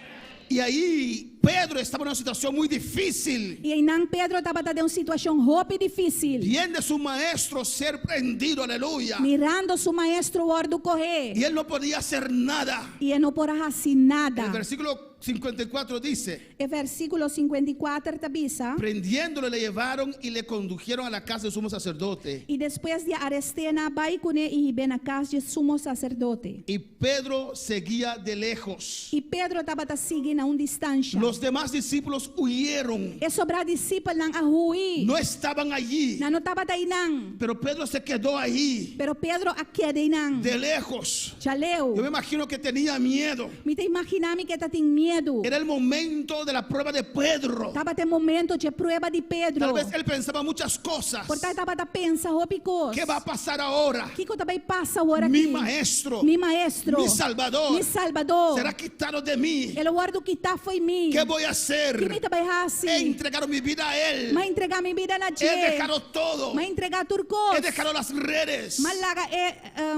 Y ahí Pedro estaba en una situación muy difícil. Y en Pedro estaba de una situación muy difícil. Viendo a su maestro ser prendido, aleluya. Mirando su maestro guardo correr. Y él no podía hacer nada. Y él no podía hacer El nada. versículo 54 dice: El versículo 54 te avisa. prendiéndole le llevaron y le condujeron a la casa del sumo sacerdote. Y después de arrestar vai con él y ven a casa del sumo sacerdote. Y Pedro seguía de lejos. Y Pedro estaba siguiendo a una distancia. Los demás discípulos huyeron. E sobra discípulos nang ahui. No estaban allí. Na no estaba daí nang. Pero Pedro se quedó ahí, Pero Pedro aqui daí nang. de lejos. Chaleu. Yo me imagino que tenía miedo. Me te imaginami que tá tem medo. Era el momento de la prueba de Pedro. Tava tem momento de prueba de Pedro. Tal vez él pensaba muchas cosas. Portanto tava tá pensa hopicos. ¿Qué va a pasar ahora? Que também passa agora Mi aqui. maestro, Mi maestro. mi Salvador, Mi Salvador. será quitado de mí. Ele guardo que tá foi mim. ¿Qué voy a hacer? Que me também He hasi. entregado mi vida a él. Mas entregar minha vida na He je. dejado todo. Mas entregar turcos. He dejado las redes. Malaga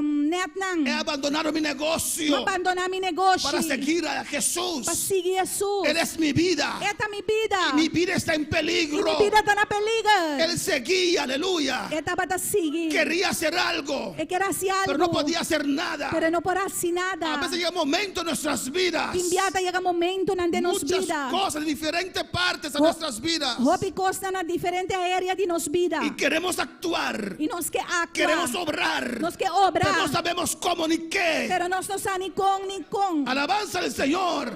net nang. He abandonado mi negocio Abandonar meu negócio. para seguir a Jesús. Para seguir Jesus. Él es mi vida. Esta mi vida. Mi vida está en E peligro. minha vida está na peliga. Él seguía, aleluya. Esta para seguir. Quería hacer algo, E quer hacer algo. pero no podía hacer nada. Pero não pode hacer nada. A veces llega un momento en nuestras vidas, Timbiata chega momento na de nos muchas vida. cosas de diferentes partes de nuestras vidas, Hopi costa na diferente área de nos vida. y queremos actuar, E nós que actuar. queremos obrar, Nós que pero no obrar. sabemos cómo ni qué. Pero nós não sabemos ni com. Alabanza al Señor.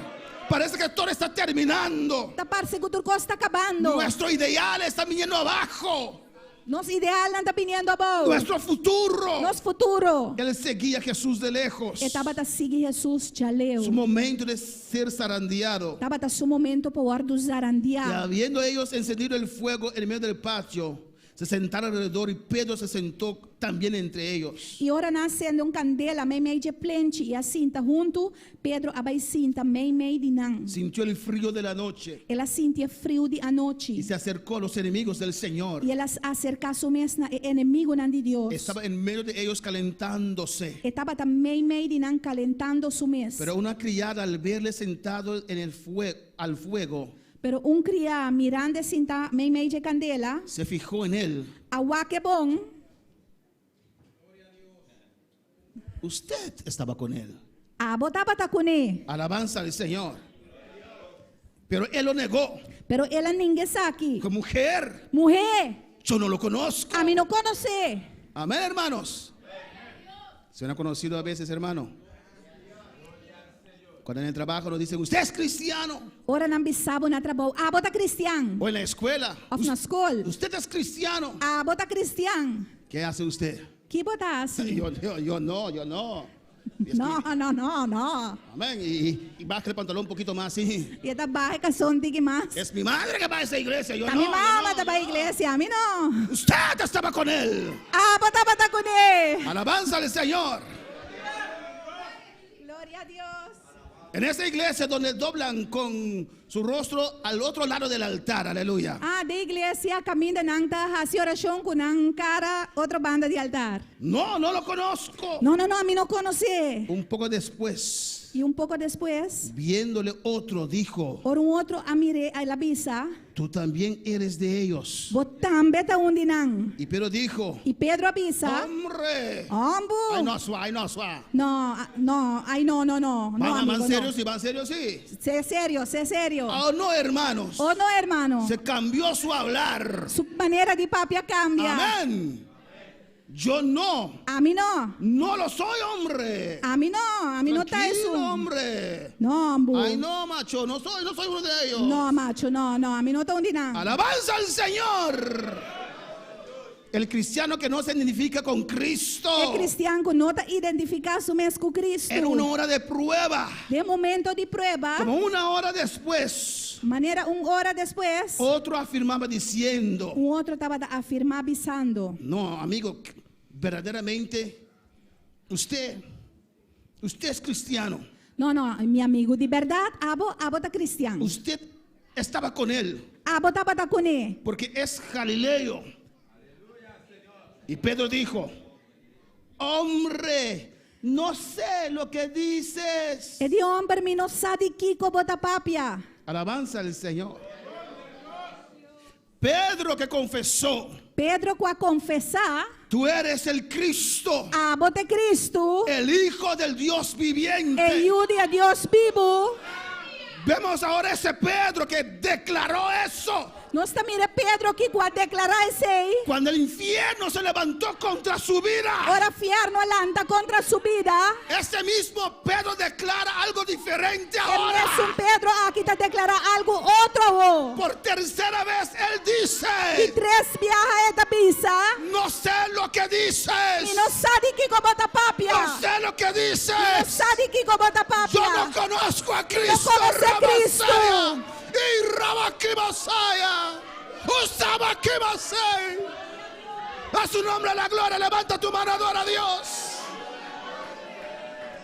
Parece que todo está terminando. Tá parece que o turco está acabando. Nuestro ideal está viniendo abajo. Nosso ideal não está viniendo abaixo. Nuestro futuro. Nosso futuro. Él seguía a Jesús de lejos. Estava a seguir Jesus chaleu. Su momento de ser zarandeado. Estava a seu momento para o Y zarandear. habiendo ellos encendido el fuego en medio del patio, se sentaron alrededor y Pedro se sentó también entre ellos. E ora nascendo candela, meio de plente, e assim tá junto, Pedro abai sinta meio de nan. Sintió el frío de la noche Ela sentia frio de a noite. y se acercó a los enemigos del Señor. E ela acerca-se mesmo na inimigo nan de Deus. Estaba en medio de ellos calentándose. Estava também meio de nan calentando su mes. Pero una criada, al verle sentado en el al fuego, Pero criado mirando sinta meio de candela, se fijó en él. awa que bom, Usted estaba con él. botava tá com ele. Alabanza al Señor. Pero él lo negó. Pero ela ninguém sabe. Como mujer, Mulher, yo no lo conozco. a mim não conhece. Amén, hermanos. ¿Se han conocido a veces, hermano? Cuando en el trabajo nos dicen, usted es cristiano. Ora não bisabo na trabalho. Bota cristiano. O en la escuela, Of na escola. usted es cristiano. Bota cristiano. ¿Qué hace usted? Que botasse? Yo no. Y es Não, que- não, não, não. Amén. Y baja el pantalón un poquito más así. E da barriga son digue mais. Es mi madre que va a esa iglesia. Yo A no. minha yo mama no, tá yo para a no. igreja, a mim não. Usted estaba con él. Botava tá com ele. Alabanza al Señor. Glória a Deus. En esa iglesia donde doblan con su rostro al otro lado del altar. Aleluya. De igreja caminha nanta, hace oração com nang cara outra banda de altar. No lo conozco. Não, a mim não conhece. Un poco después, E um pouco depois, viéndole otro, dijo: por um outro amire a avisa, tú también eres de ellos. botambe ta undinang. Y Pedro dijo: E Pedro avisa, hombre, ambo. ay no suá, ay no suá. No, no, ay no, no, no. No, Van amigo, serios, no. sí, van serios, sí. Sé serio, sé serio. Oh no, hermanos, Oh no, hermano. se cambió su hablar. Su maneira de papia cambia. Amén. Yo no, A mim não. no lo soy, hombre. A mim não. A mim não tá Tranquilo, isso. hombre. Não, ambo. Ay no, macho, no soy uno de ellos. Não, macho, não, não. A mim não tá onde não. Alabanza al Señor. El cristiano que no se identifica con Cristo É cristiano que não tá identificado mesmo com Cristo. en una hora de prueba, De momento de prueba, como una hora después, maneira hora depois, otro afirmaba diciendo: outro estava a afirmar avisando. no, amigo, verdaderamente usted es cristiano. Não, não, meu amigo, de verdade, abo tá cristiano. Usted estaba con él Abo estava tá com ele. porque es Galileo. Y Pedro dijo: hombre, no sé lo que dices. É de homem, me não sabe que bota papia. Alabanza al Señor. Pedro, que confesó: Pedro, com a confessar, tú eres el Cristo, abo te Cristo, el Hijo del Dios viviente. ajude a Deus vivo. Vemos ahora ese Pedro que declaró eso Nós também é Pedro que com a declarar esse aí, cuando el infierno se levantó contra su vida. ora fierno landa contra sua vida. Ese mismo Pedro declara algo diferente É ahora. mesmo Pedro aqui está declarar algo outro. Por tercera vez él E dice: três viaja esta pisa. no sé lo que dices. E não sabe que bota papia. No sé lo que Não dices. sabe que bota Yo no papia. conozco a Cristo. conoce a Cristo. Rabasaya, y Rabakibasaya, Usabakibasay. A su nombre la gloria. Levanta tu mano, adora a Dios.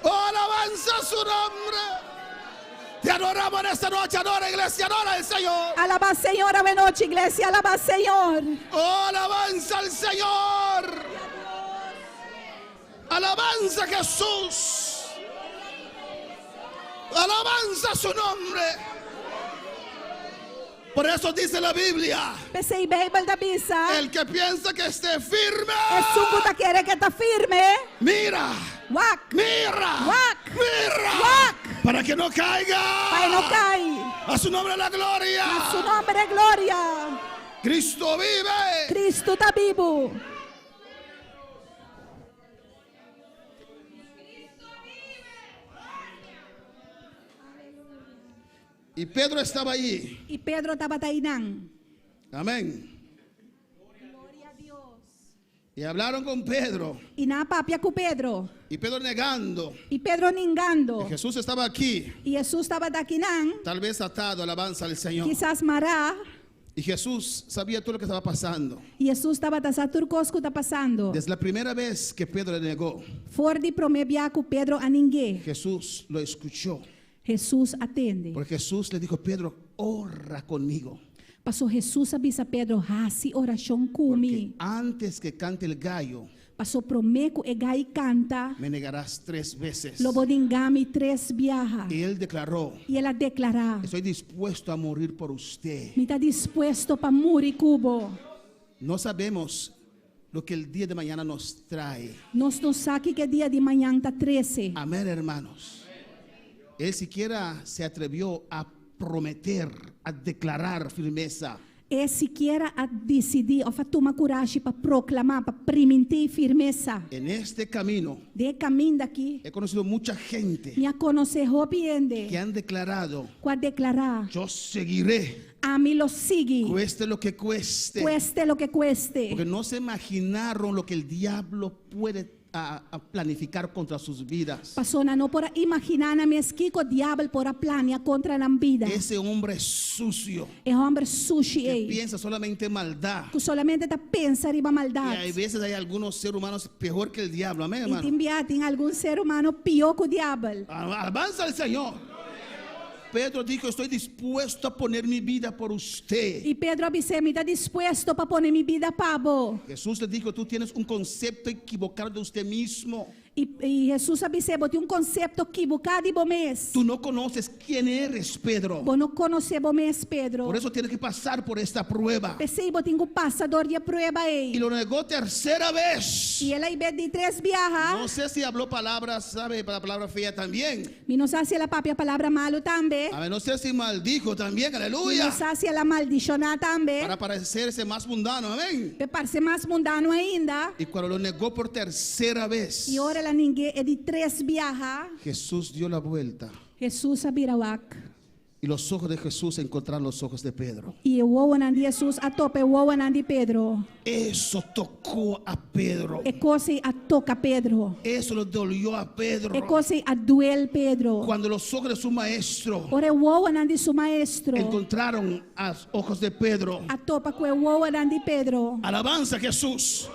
Oh, alabanza a su nombre. Te adoramos en esta noche. Adora, iglesia, adora al Señor. Alaba Senhor, boa noite, igreja. Alaba Senhor. Oh, alabanza al Señor. Alabanza a Jesús. Alabanza a su nombre. Por eso dice la Biblia: Pensei bem, da bisa. el que piensa que esté firme, É suco da querer que tá firme. mira, Wac. mira, Wac. mira, Wac. para que no caiga. Pai não cai. A su nombre la gloria. A seu nome é glória. Cristo vive. Cristo tá vivo. Y Pedro estaba allí. E Pedro estava tainang. Amén. Glória a Deus. Y hablaron con Pedro. E na papia com Pedro. Y Pedro negando E Pedro ningando. que Jesús estaba aquí. E Jesus estava daqui nang. Tal vez atado, alabanza al Señor. Quizás mará. Y Jesús sabía todo lo que estaba pasando. E Jesus estava a turcos que está passando. Desde la primera vez que Pedro le negó, For de promebia com Pedro a ninguém. Jesús lo escuchó. Jesus atende. Porque Jesús le dijo: Pedro, ora conmigo. Passou Jesus avisa Pedro, se oração Porque comigo. antes que cante el gallo, Passou promeco e gai canta. me negarás 3 veces. Lobo dingami 3 viaja. Y él declaró: E ela declarar. estoy dispuesto a morir por usted. Me está dispuesto para morir cubo. No sabemos lo que el día de mañana nos trae. Nós não sabemos que dia de manhã está 13. Amén, hermanos. Él siquiera se atrevió a prometer, a declarar firmeza. É sequer a decidir, ou tomar coragem para proclamar, para permitir firmeza. En este camino De caminho daqui, he conocido mucha gente me aconselhou que bien han declarado: para declarar. yo seguiré, A mim lo sigue, cueste lo que cueste. cueste lo que cueste. Porque no se imaginaron lo que el diablo puede a planificar contra sus vidas. Persona não pode imaginar na mesquita que o diabo pode planear contra a vida. Ese hombre sucio É homem sushi, que ei, piensa solamente en maldad. que solamente está pensando em Y hay maldade. veces hay algunos seres humanos peor que el diablo. Amén, E hermano. tem algum ser humano pior que o diabo. Alabanza al Señor. Pedro dijo: estoy dispuesto a poner mi vida por usted. E Pedro disse, me está disposto para pôr minha vida para bo. Jesús le dijo: tú tienes un concepto equivocado de usted mismo. E Jesus abise bote conceito equivocado e bomes. Tú no conoces quién eres, Pedro. Bo não conhece bomes Pedro. Por eso tienes que pasar por esta prueba. Pensei bote um passador de prueba Y aí. lo negó tercera vez. E ela ibe de 3 viaja. No sé si habló palabras, sabe, la palabra fea también. Mi não sabe se ela papia palavra malo também. A ver, no sé si maldijo también, Mi aleluya. não sabe se ela maldiciona também. Para parecerse más mundano, amén. Para parecer mais mundano ainda. Y cuando lo negó por tercera vez, E ora ela ninguém é de 3 viaja. Jesús dio la vuelta. Jesus abirawak. Y los ojos de Jesús encontraron los ojos de Pedro. E o woan de Jesus a tope o woan de Pedro. Eso tocó a Pedro. E coisa a toca Pedro. Eso le dolió a Pedro. E coisa a duel Pedro. Cuando los ojos de su maestro Ora o woan de su maestro. encontraron a los ojos de Pedro. A topa com o woan de Pedro. Alabanza a Jesús.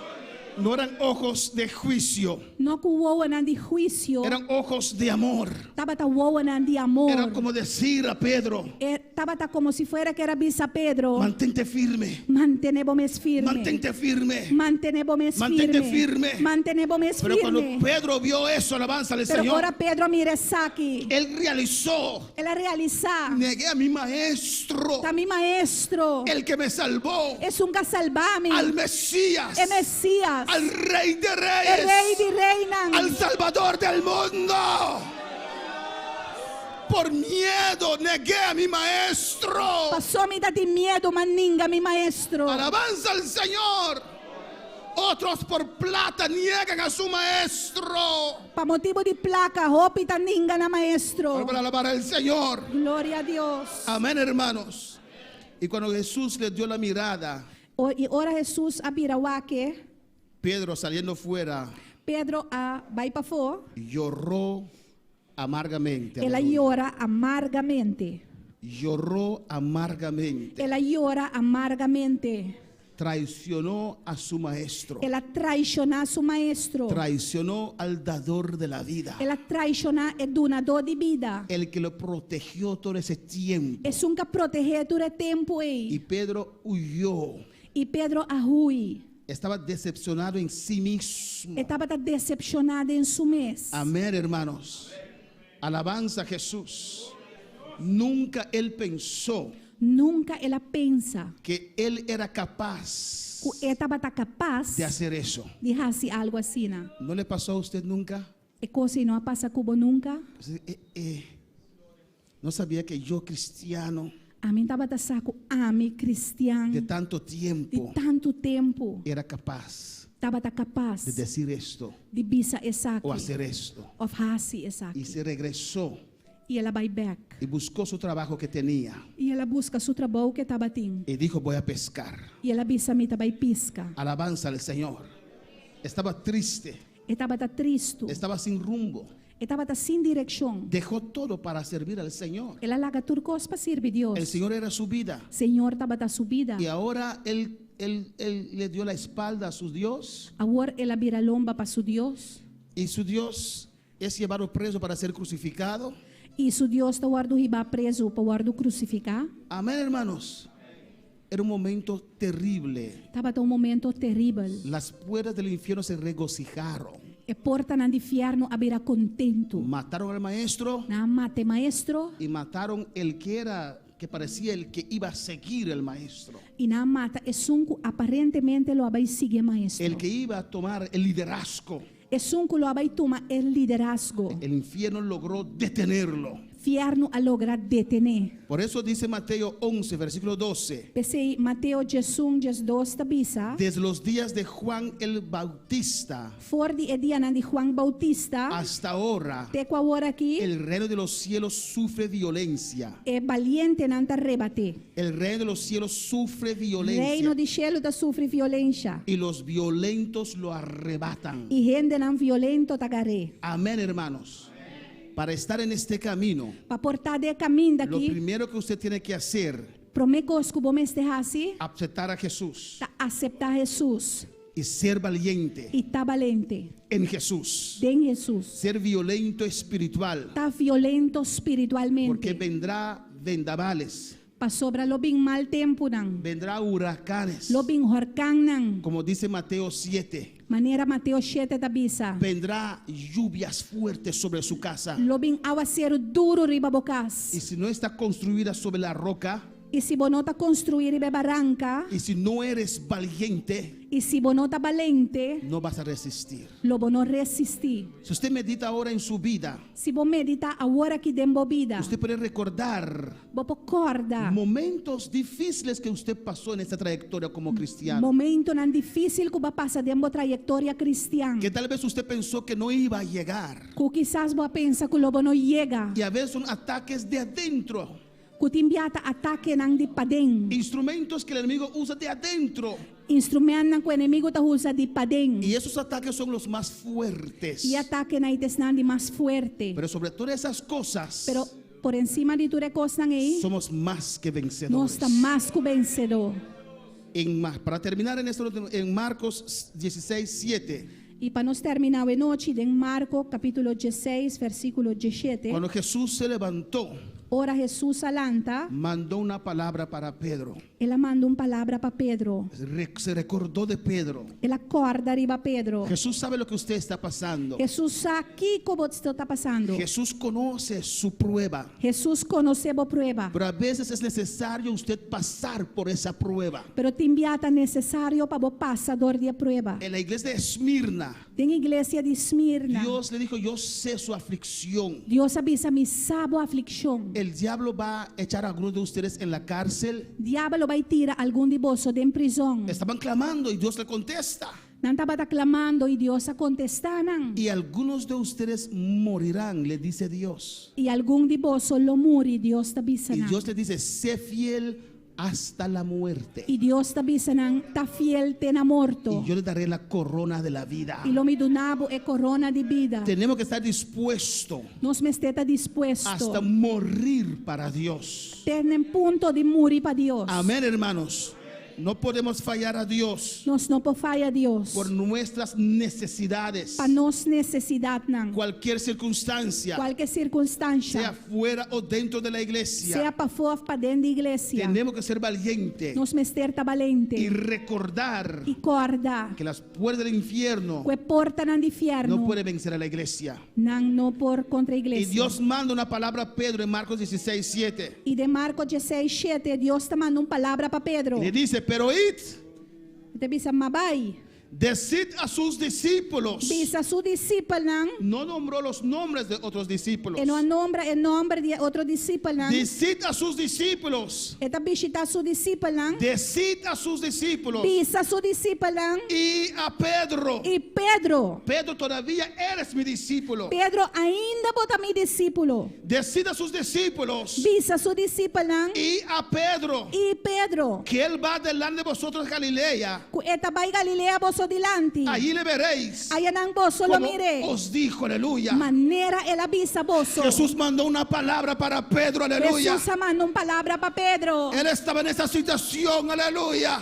No eran ojos de juicio, Não com o woan de juízo. eran ojos de amor. Tava ta woan de amor. Era como decir a Pedro: Tava ta como se fuera que era bisa Pedro. mantente firme, Mantenemos firme. mantente firme. Mantenemos Mantente firme. firme. Mantenemos Pero cuando firme. Pedro vio eso, alabanza al Pero Señor, ora Pedro mira aqui. él realizó: Ela realizar. negué a mi maestro, Tá mi maestro. el que me salvó, Es un salvame. al Mesías, É Messias. al Rey de É Reyes, rei de reina. al Salvador del mundo. Por miedo negué a mi maestro. Passou-me de medo, maninga, mi maestro. Alabanza al Señor. Otros por plata niegan a su maestro. Pa motivo de placa, roupa e ninga na maestro. Para alabar al Señor. Glória a Deus. Amén, hermanos. Y cuando Jesús le dio la mirada, E ora Jesus a Birawaque. Pedro saliendo fuera Pedro vai para fora. lloró amargamente. Ela Aleluya. llora amargamente. Lloró amargamente. Ela llora amargamente. Traicionó a su maestro. Ela traiciona seu maestro. Traicionó al dador de la vida. Ela traiciona o donador de vida. El que lo protegió todo ese tiempo. É um que proteger todo o tempo Y aí. Pedro huyó. E Pedro arrui. Estaba decepcionado en sí mismo. Estava decepcionado em seu mês. Amén, hermanos. Alabanza a Jesús. Nunca él pensó Nunca ela pensa que él era capaz que estava capaz de hacer eso. de fazer algo assim. ¿No le pasó a usted nunca? É coisa que não passa comigo nunca. No sabía que yo, cristiano, A mim estava saco ame cristiano de tanto de tiempo, tanto tempo. era capaz Estava capaz de decir esto de bisa essa o hacer esto. of fazer essa Y se regresó e ela vai back y buscó su trabajo que tenía e ela busca seu trabalho que estava tendo y dijo: voy a pescar. e ela bisa mita vai pisca. Alabanza al Señor. Estaba triste, Estava triste, estaba sin rumbo. estava sem direção. Dejó todo para servir al Señor. Ela larga tudo coisa para servir Deus. El Señor era su vida. Senhor estava subida. Y ahora él le dio la espalda a su Dios. Agora ela vira lomba para seu Deus. Y su Dios es llevado preso para ser crucificado. E seu Deus está guardo riba preso para guardo crucificar. Amén, hermanos. Era un momento terrible. Estava momento terrível. Las puertas del infierno se regocijaron. E porta na inferno a vira contento. Mataron al maestro Na mate maestro y mataron el que parecía el que iba a seguir el maestro. e na mata é sunco aparentemente lo vai seguir maestro. El que iba a tomar el liderazgo. É sunco lo vai tomar el liderazgo. El infierno logró detenerlo. Fierno a lograr detener. Por eso dice Mateo 11, versículo 12. Pensei Mateo 12 tabisa. Desde los días de Juan el Bautista For di dia na di Juan Bautista. hasta ahora, Te qua hora aqui el reino de los cielos sufre violencia. é valiente nanta rebate. El reino de los cielos sufre violencia. Reino de cielo da sofre violência. Y los violentos lo arrebatan. E rende nan violento tagaré. Amén, hermanos. Para estar en este camino, Para portar de caminho lo daqui. primero que usted tiene que hacer, Promecos que vos me assim. aceptar a Jesús Ta aceitar Jesus. y ser valiente E tá valente. en Jesús. Em Jesus. Ser violento espiritual, Tá violento porque espiritualmente. vendrá vendavales, Pasobra lobing mal tempo nang. Vendrá huracanes. Lobing horkang nang. Como dice Mateo 7. Manera Mateo 7 tabisa. Vendrá lluvias fuertes sobre su casa. Lobing aguacero duro riba Y bokas. si no está construida sobre la roca, Y si bonota construir riba barranca. y si no eres valiente, Y si bonota valente. no vas a resistir. Lobo no resistir. Si usted medita ahora en su vida, Si bo medita agora que dembo vida. usted puede recordar Bo pocorda. momentos difíciles que usted pasó en esta trayectoria como cristiano. Momento nan difícil que va passa dembo trayectoria cristiana. Que tal vez usted pensó que no iba a llegar. Que quizás bo pensa que lobo no llega. Y a veces son ataques de adentro. Que timbiata ataque nang di padeng. Instrumentos que el enemigo usa de adentro. Instrumento nang que enemigo ta usa di padeng. Y esos ataques son los más fuertes. Y ataque na ites nan di más fuerte. Pero sobre todas esas cosas, Pero por encima de tu recos nang somos más que no vencedores. está más que vencedor. Para terminar en Marcos 16:7, Y para nos terminar de noche en Marco capítulo 16 versículo 17. cuando Jesús se levantó, Ora Jesús alanta, mandó una palabra para Pedro. ela manda uma palavra para Pedro. Se recordó de Pedro. Ela acorda arriba Pedro. Jesús sabe lo que usted está pasando. Jesus sabe aqui como você está passando. Jesús conoce su prueba. Jesus conhece a prueba. Pero a veces es necesario usted pasar por esa prueba. Pero te enviata necessário para o passador de prueba. En la iglesia de Esmirna, Tem igreja de Esmirna. Dios le dijo, yo sé su aflicción. Deus avisa me sabe a aflição. El diablo va a echar a algunos de ustedes en la cárcel. Diabo vai tirar algum de vós de prisão. Estaban clamando y Dios le contesta. Não estava clamando e Deus a contestar. Y algunos de ustedes morirán, le dice Dios. E algum de vós lo muri, Deus está Y avisando. Dios le dice, sé fiel hasta la muerte. E Deus está avisando, está fiel, tem morto. Y yo le daré la corona de la vida. E lo me donavo é corona de vida. Tenemos que estar dispuestos Nós me esteta disposto. hasta morir para Dios. Tem ponto de morir para Deus. Amén, hermanos. No podemos fallar a Dios Nós não podemos falhar a Deus. por nuestras necesidades. Para nossa necessidade, não. Cualquier circunstancia, Qualquer circunstância. sea fuera o dentro de la Seja iglesia, para fora, para dentro da igreja. tenemos que ser valientes Nós me esteta y valente. recordar E corda. que las puertas del infierno Que porta não de inferno. no pueden vencer a la iglesia. Não por contra a Y igreja. Dios manda una palabra a Pedro en Marcos 16:7. E de Marcos 16, 7, Deus está mandando uma palavra para Pedro. Y le dice, pero id, Te bisa mabai. decid a sus discípulos. Bisa su discípulo não. No nombró los nombres de otros discípulos. E não nombra o nome de outro discípulo não. Decid a sus discípulos. Eta visita su discípulo não. Decid a sus discípulos. Bisa su discípulo não. Y a Pedro. E Pedro. Pedro, todavía eres mi discípulo. Pedro ainda bota mi discípulo. Decid a sus discípulos. Bisa su discípulo não. Y a Pedro. E Pedro. Que él va delante de vosotros a Galilea. Eta vai Galilea boso dilante. Allí le veréis. Aí não boso lo Como mire. os dijo, aleluya. Maneira ela bisa boso. Jesús mandó una palabra para Pedro, aleluya. Jesus manda uma palavra para Pedro. Él estaba en esa situación, aleluya.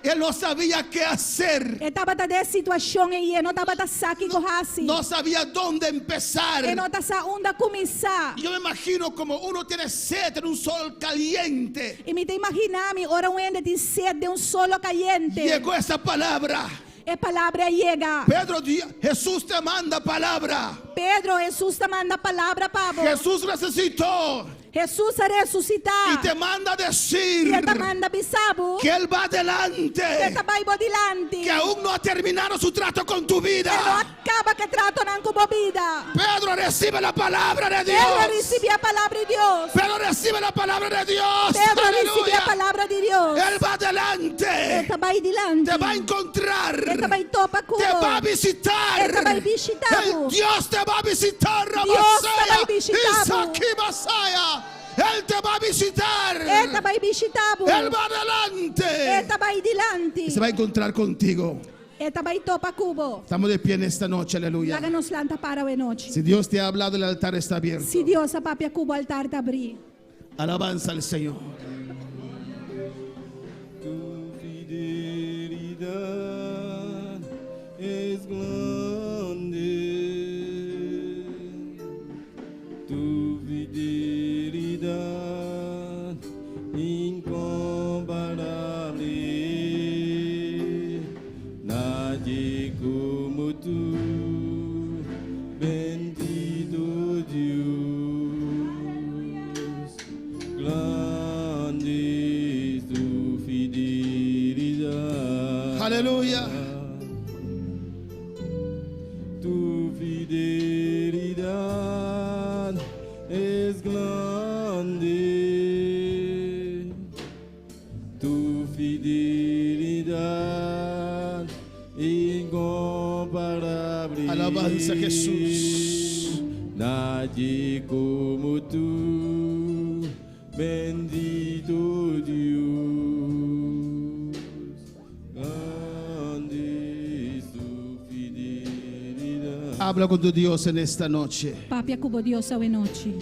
Él no sabía qué hacer. Estava da situação e não estava da saque corrasi. No sabía dónde empezar. E não tá sa onda começar. Yo me imagino como uno tiene sed en un sol caliente. E me te imaginar me ora um ende de sede de um solo caliente. Llegó esa palabra. E palavra chega. Pedro, Jesús te manda palabra. Pedro, Jesus te manda palavra para vos. Jesús resucitó Jesus a ressuscitar. y te manda a decir E te manda bisabo. que Él va adelante, Que te vai dilante. que aún no ha terminado su trato con tu E não vida. acaba que trato não como vida. Pedro, recibe la palabra de Pedro Dios. recebe a palavra de Deus. Pedro, recibe la palabra de Dios. Pedro recebe a Aleluya. palavra de Deus. Él va E adelante. te vai dilante. Te va a encontrar. E te vai topa com. Te va a visitar. E te vai visitar. El Dios te va a visitar, Dios te va a visitar. Isaac y Masaya. Él te va a visitar. E te vai visitar. Él va E adelante. te vai dilante. Y se va a encontrar contigo. E te vai topa cubo. Estamos de pie en esta noche, aleluya. Láganos lanta para a noite. Si Dios te ha hablado, el altar está abierto. Se Deus a papia cubo altar te abrir. Alabanza al Señor. Tu fidelidad es grande. Tu fidelidad nadie como tú, bendito Dios, grande es tu fidelidad. Aleluya. Tu fidelidad es grande, tu fidelidad incomparable. Alabanza a Jesús. Nadie como tú, bendito Dios, grande es tu fidelidad. Habla con tu Dios en esta noche. Papia kubo Dios awe noche.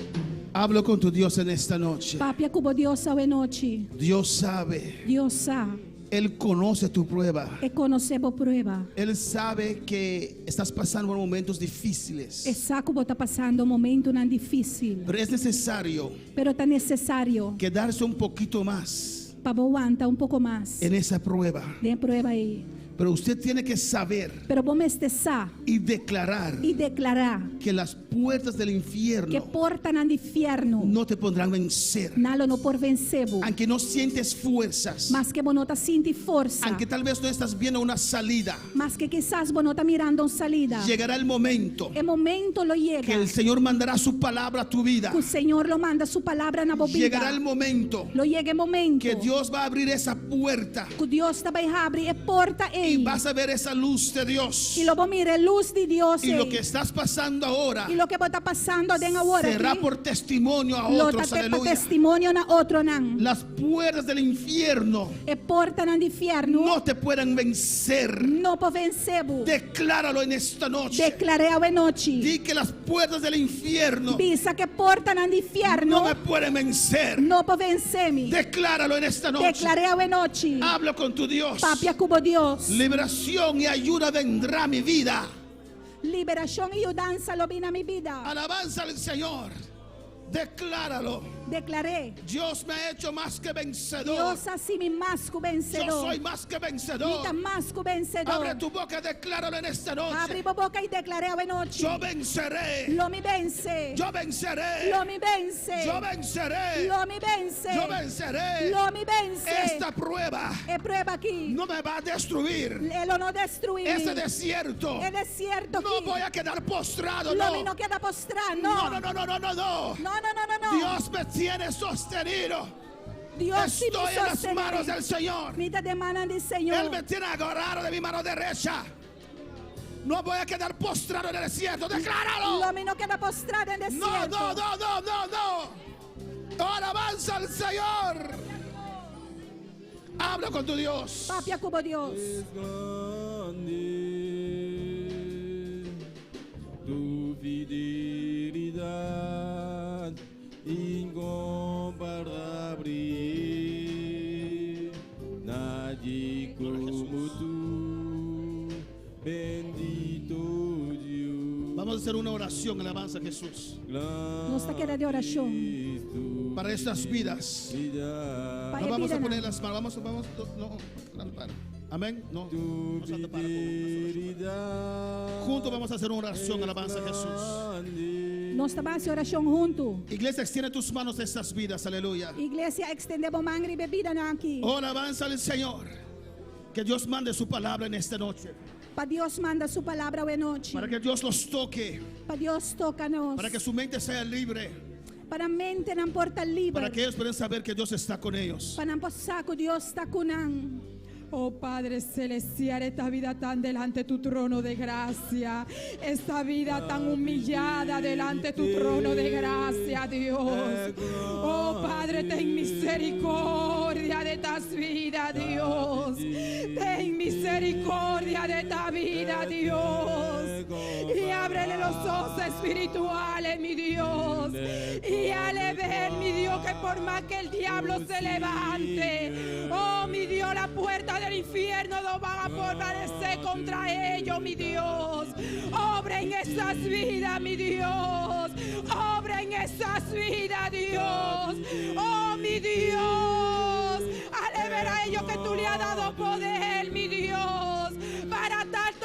Hablo con tu Dios en esta noche. Papia kubo Dios awe noche. Dios sabe. Dios sa. Él conoce tu prueba. E conocebo prueba. Él sabe que estás pasando por momentos difíciles. E sa kubo tá passando um momento nan difícil. Pero es necesario Pero tá necessário quedarse un poquito más para aguantar um pouco mais. en esa prueba. De prueba aí. Pero usted tiene que saber Pero vamos estessar y declarar e declarar que las puertas del que infierno porta nan inferno no te podrán vencer. nalo no por vencebo. Aunque no sientes fuerzas, Mas que bonota sinti força. aunque tal vez no estás viendo una salida, Mas que quizás bonota mirando uma salida. llegará el momento E momento lo que llega. el Señor mandará su palabra a tu vida. Que o Senhor lo manda su palavra na bobida. Llegará el momento Lo llega momento. que Dios va a abrir esa puerta Que Deus vai abrir e porta y ei. vas a ver esa luz de Dios. E lo vou mirar luz de Deus Y lo ei. que estás pasando ahora E lo que está passando den agora. será aqui, por testimonio a Lo otros. tá para Aleluya. testemunho na outro nan. Las puertas del infierno E porta nan inferno. no te pueden vencer. No po vencebo. Decláralo en esta noche. Declarei a noite. Di que las puertas del infierno Bisa que porta nan inferno. no me pueden vencer. No po vencemi. Decláralo en esta noche. Declarei a noite. Habla con tu Dios. Papia cubo Deus. Liberación y ayuda vendrá a mi vida. Liberação e dança lo vem na minha vida. Alabanza al Señor. Decláralo. Declarei. Dios me ha hecho más que vencedor. Deus assim me mais que Yo vencedor. soy más que vencedor. Mita mais que vencedor. Abre tu boca, decláralo en esta Abre noche. a boca e declarei a noite. Yo venceré. Lo me vence. Yo venceré. Lo me vence. Yo venceré. Lo me vence. Yo venceré. Lo me vence. Esta prueba E prueba aqui. no me va a destruir. Ele não destruir. Ese desierto É desierto no aqui. voy a quedar postrado. Lo me No. não queda postrar. No, Não. no, no, no, no, no. Não, não, não, não, não. Dios me tiene sostenido. Deus se Estoy en me las manos del sostiene. Señor. Me está demandando Él Senhor. me tiene agarrado de mi mano derecha. No voy a quedar postrado en el desierto. Decláralo. Lo me não queda postrado em No, desierto. no, no, no, no, no. Alabanza al Señor. Habla con tu Dios. Papia cubo Deus. Es grande tu fidelidad incomparable. Nadie como tú, bendito Dios. Vamos a hacer una oración, alabanza a Jesús. Nossa queda de oração. Para estas vidas. Para No a vamos vida a poner na. las manos. Vamos, no, para. Amén. No. Tu Vamos a tapar con fidelidad. Juntos vamos a hacer una oración, alabanza a Jesús. Nós estamos em oração junto. Iglesia, extiende tus manos a estas vidas. Aleluya. Igreja, extendemos mangre e bebida na aqui. Oh, alabanza al Señor. Que Dios mande su palabra en esta noche. Para Deus manda sua palavra hoje noite. Para que Dios los toque. Para Deus toca-nos. Para que su mente sea libre. Para a mente não porta livre. Para que ellos puedan saber que Dios está con ellos. Para não passar que Deus está com nós. Oh Padre Celestial, esta vida tan delante tu trono de gracia, esta vida tan humillada delante tu trono de gracia, Dios. Oh Padre, ten misericordia de estas vidas, Dios. Ten misericordia de esta vida, Dios. Y ábrele los ojos espirituales, mi Dios. Y hale ver, mi Dios, que por más que el diablo se levante, oh mi Dios, la puerta del infierno no van a prevalecer contra ellos, mi Dios. Obra en esas vidas, mi Dios. Obra en esas vidas, Dios. Oh, mi Dios. Hale ver a ellos que tú le has dado poder, mi Dios, para atarte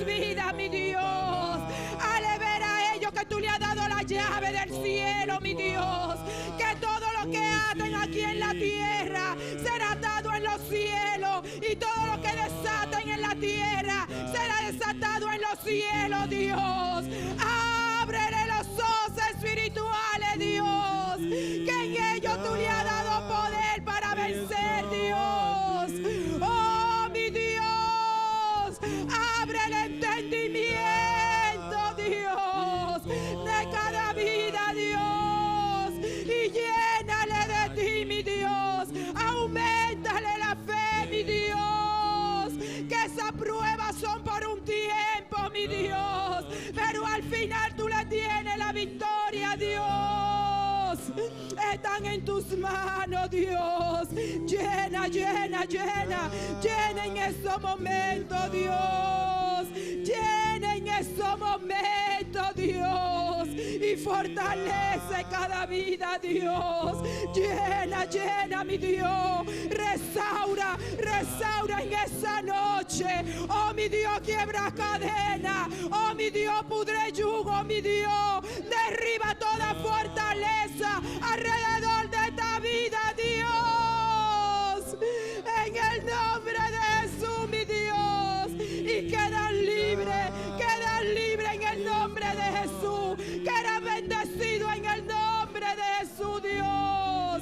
vidas, mi Dios. Hale ver a ellos que tú le has dado la llave del cielo, mi Dios. Que todo lo que aten aquí en la tierra será atado en los cielos. Y todo lo que desaten en la tierra será desatado en los cielos, Dios. Ábrele los ojos espirituales, Dios. Que en ellos tú le has dado poder para vencer, Dios. Oh, mi Dios. Abre el entendimiento, Dios, de cada vida, Dios. Y llénale de ti, mi Dios. Auméntale la fe, mi Dios. Que esas pruebas son por un tiempo, mi Dios. Pero al final tú le tienes la victoria, Dios. Están en tus manos, Dios. Llena, llena, llena. Llena en estos momentos, Dios. Llena en estos momentos, Dios. Y fortalece cada vida, Dios. Llena, llena, mi Dios. Restaura, restaura en esa noche. Oh, mi Dios, quiebra cadena. Oh, mi Dios, pudre yugo, mi Dios. Derriba toda fortaleza alrededor de esta vida, Dios. En el nombre de Jesús, mi Dios. Y quedan libres en el nombre de Jesús. Quedan bendecidos en el nombre de Jesús, Dios.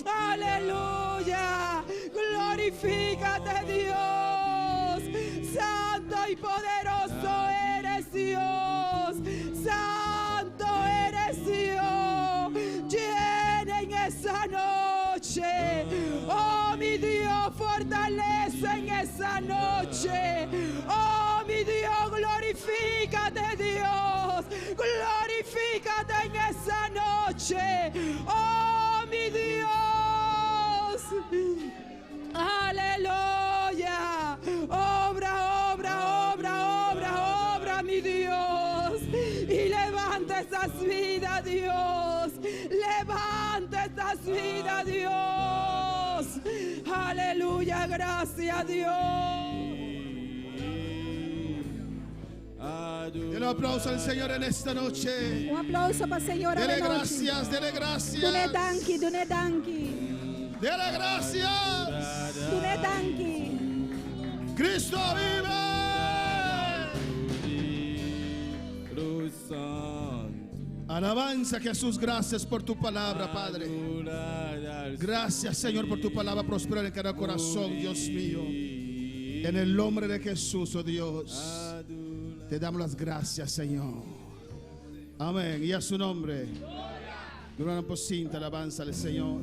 Aleluya. Glorifícate, Dios. Santo y poderoso eres, Dios. Santo eres, Dios. Llena en esa noche. Oh, mi Dios, fortalece en esa noche. Oh, mi Dios, glorifícate, Dios. Glorifícate en esa noche. Oh, mi Dios. Aleluya. Obra, obra, obra, obra, obra, mi Dios. Y levanta esas vidas, Dios. Levanta esas vidas, Dios. Aleluya, gracias, Dios. Denle un aplauso al Señor en esta noche. Un aplauso para el Señor. Dele esta noche. gracias, dele gracias. Dune danki, dune danki, Dele gracias. dune danki. Cristo vive. Espíritu Santo. Alabanza Jesús, gracias por tu palabra, Padre. Gracias, Señor, por tu palabra prosperar en cada corazón, Dios mío. En el nombre de Jesús, oh Dios, te damos las gracias, Señor. Amén. Y a su nombre. Gloria por cinta, alabanza al Señor.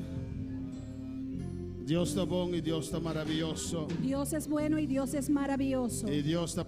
Dios está bueno y Dios está maravilloso. Dios es bueno y Dios es maravilloso. Y Dios está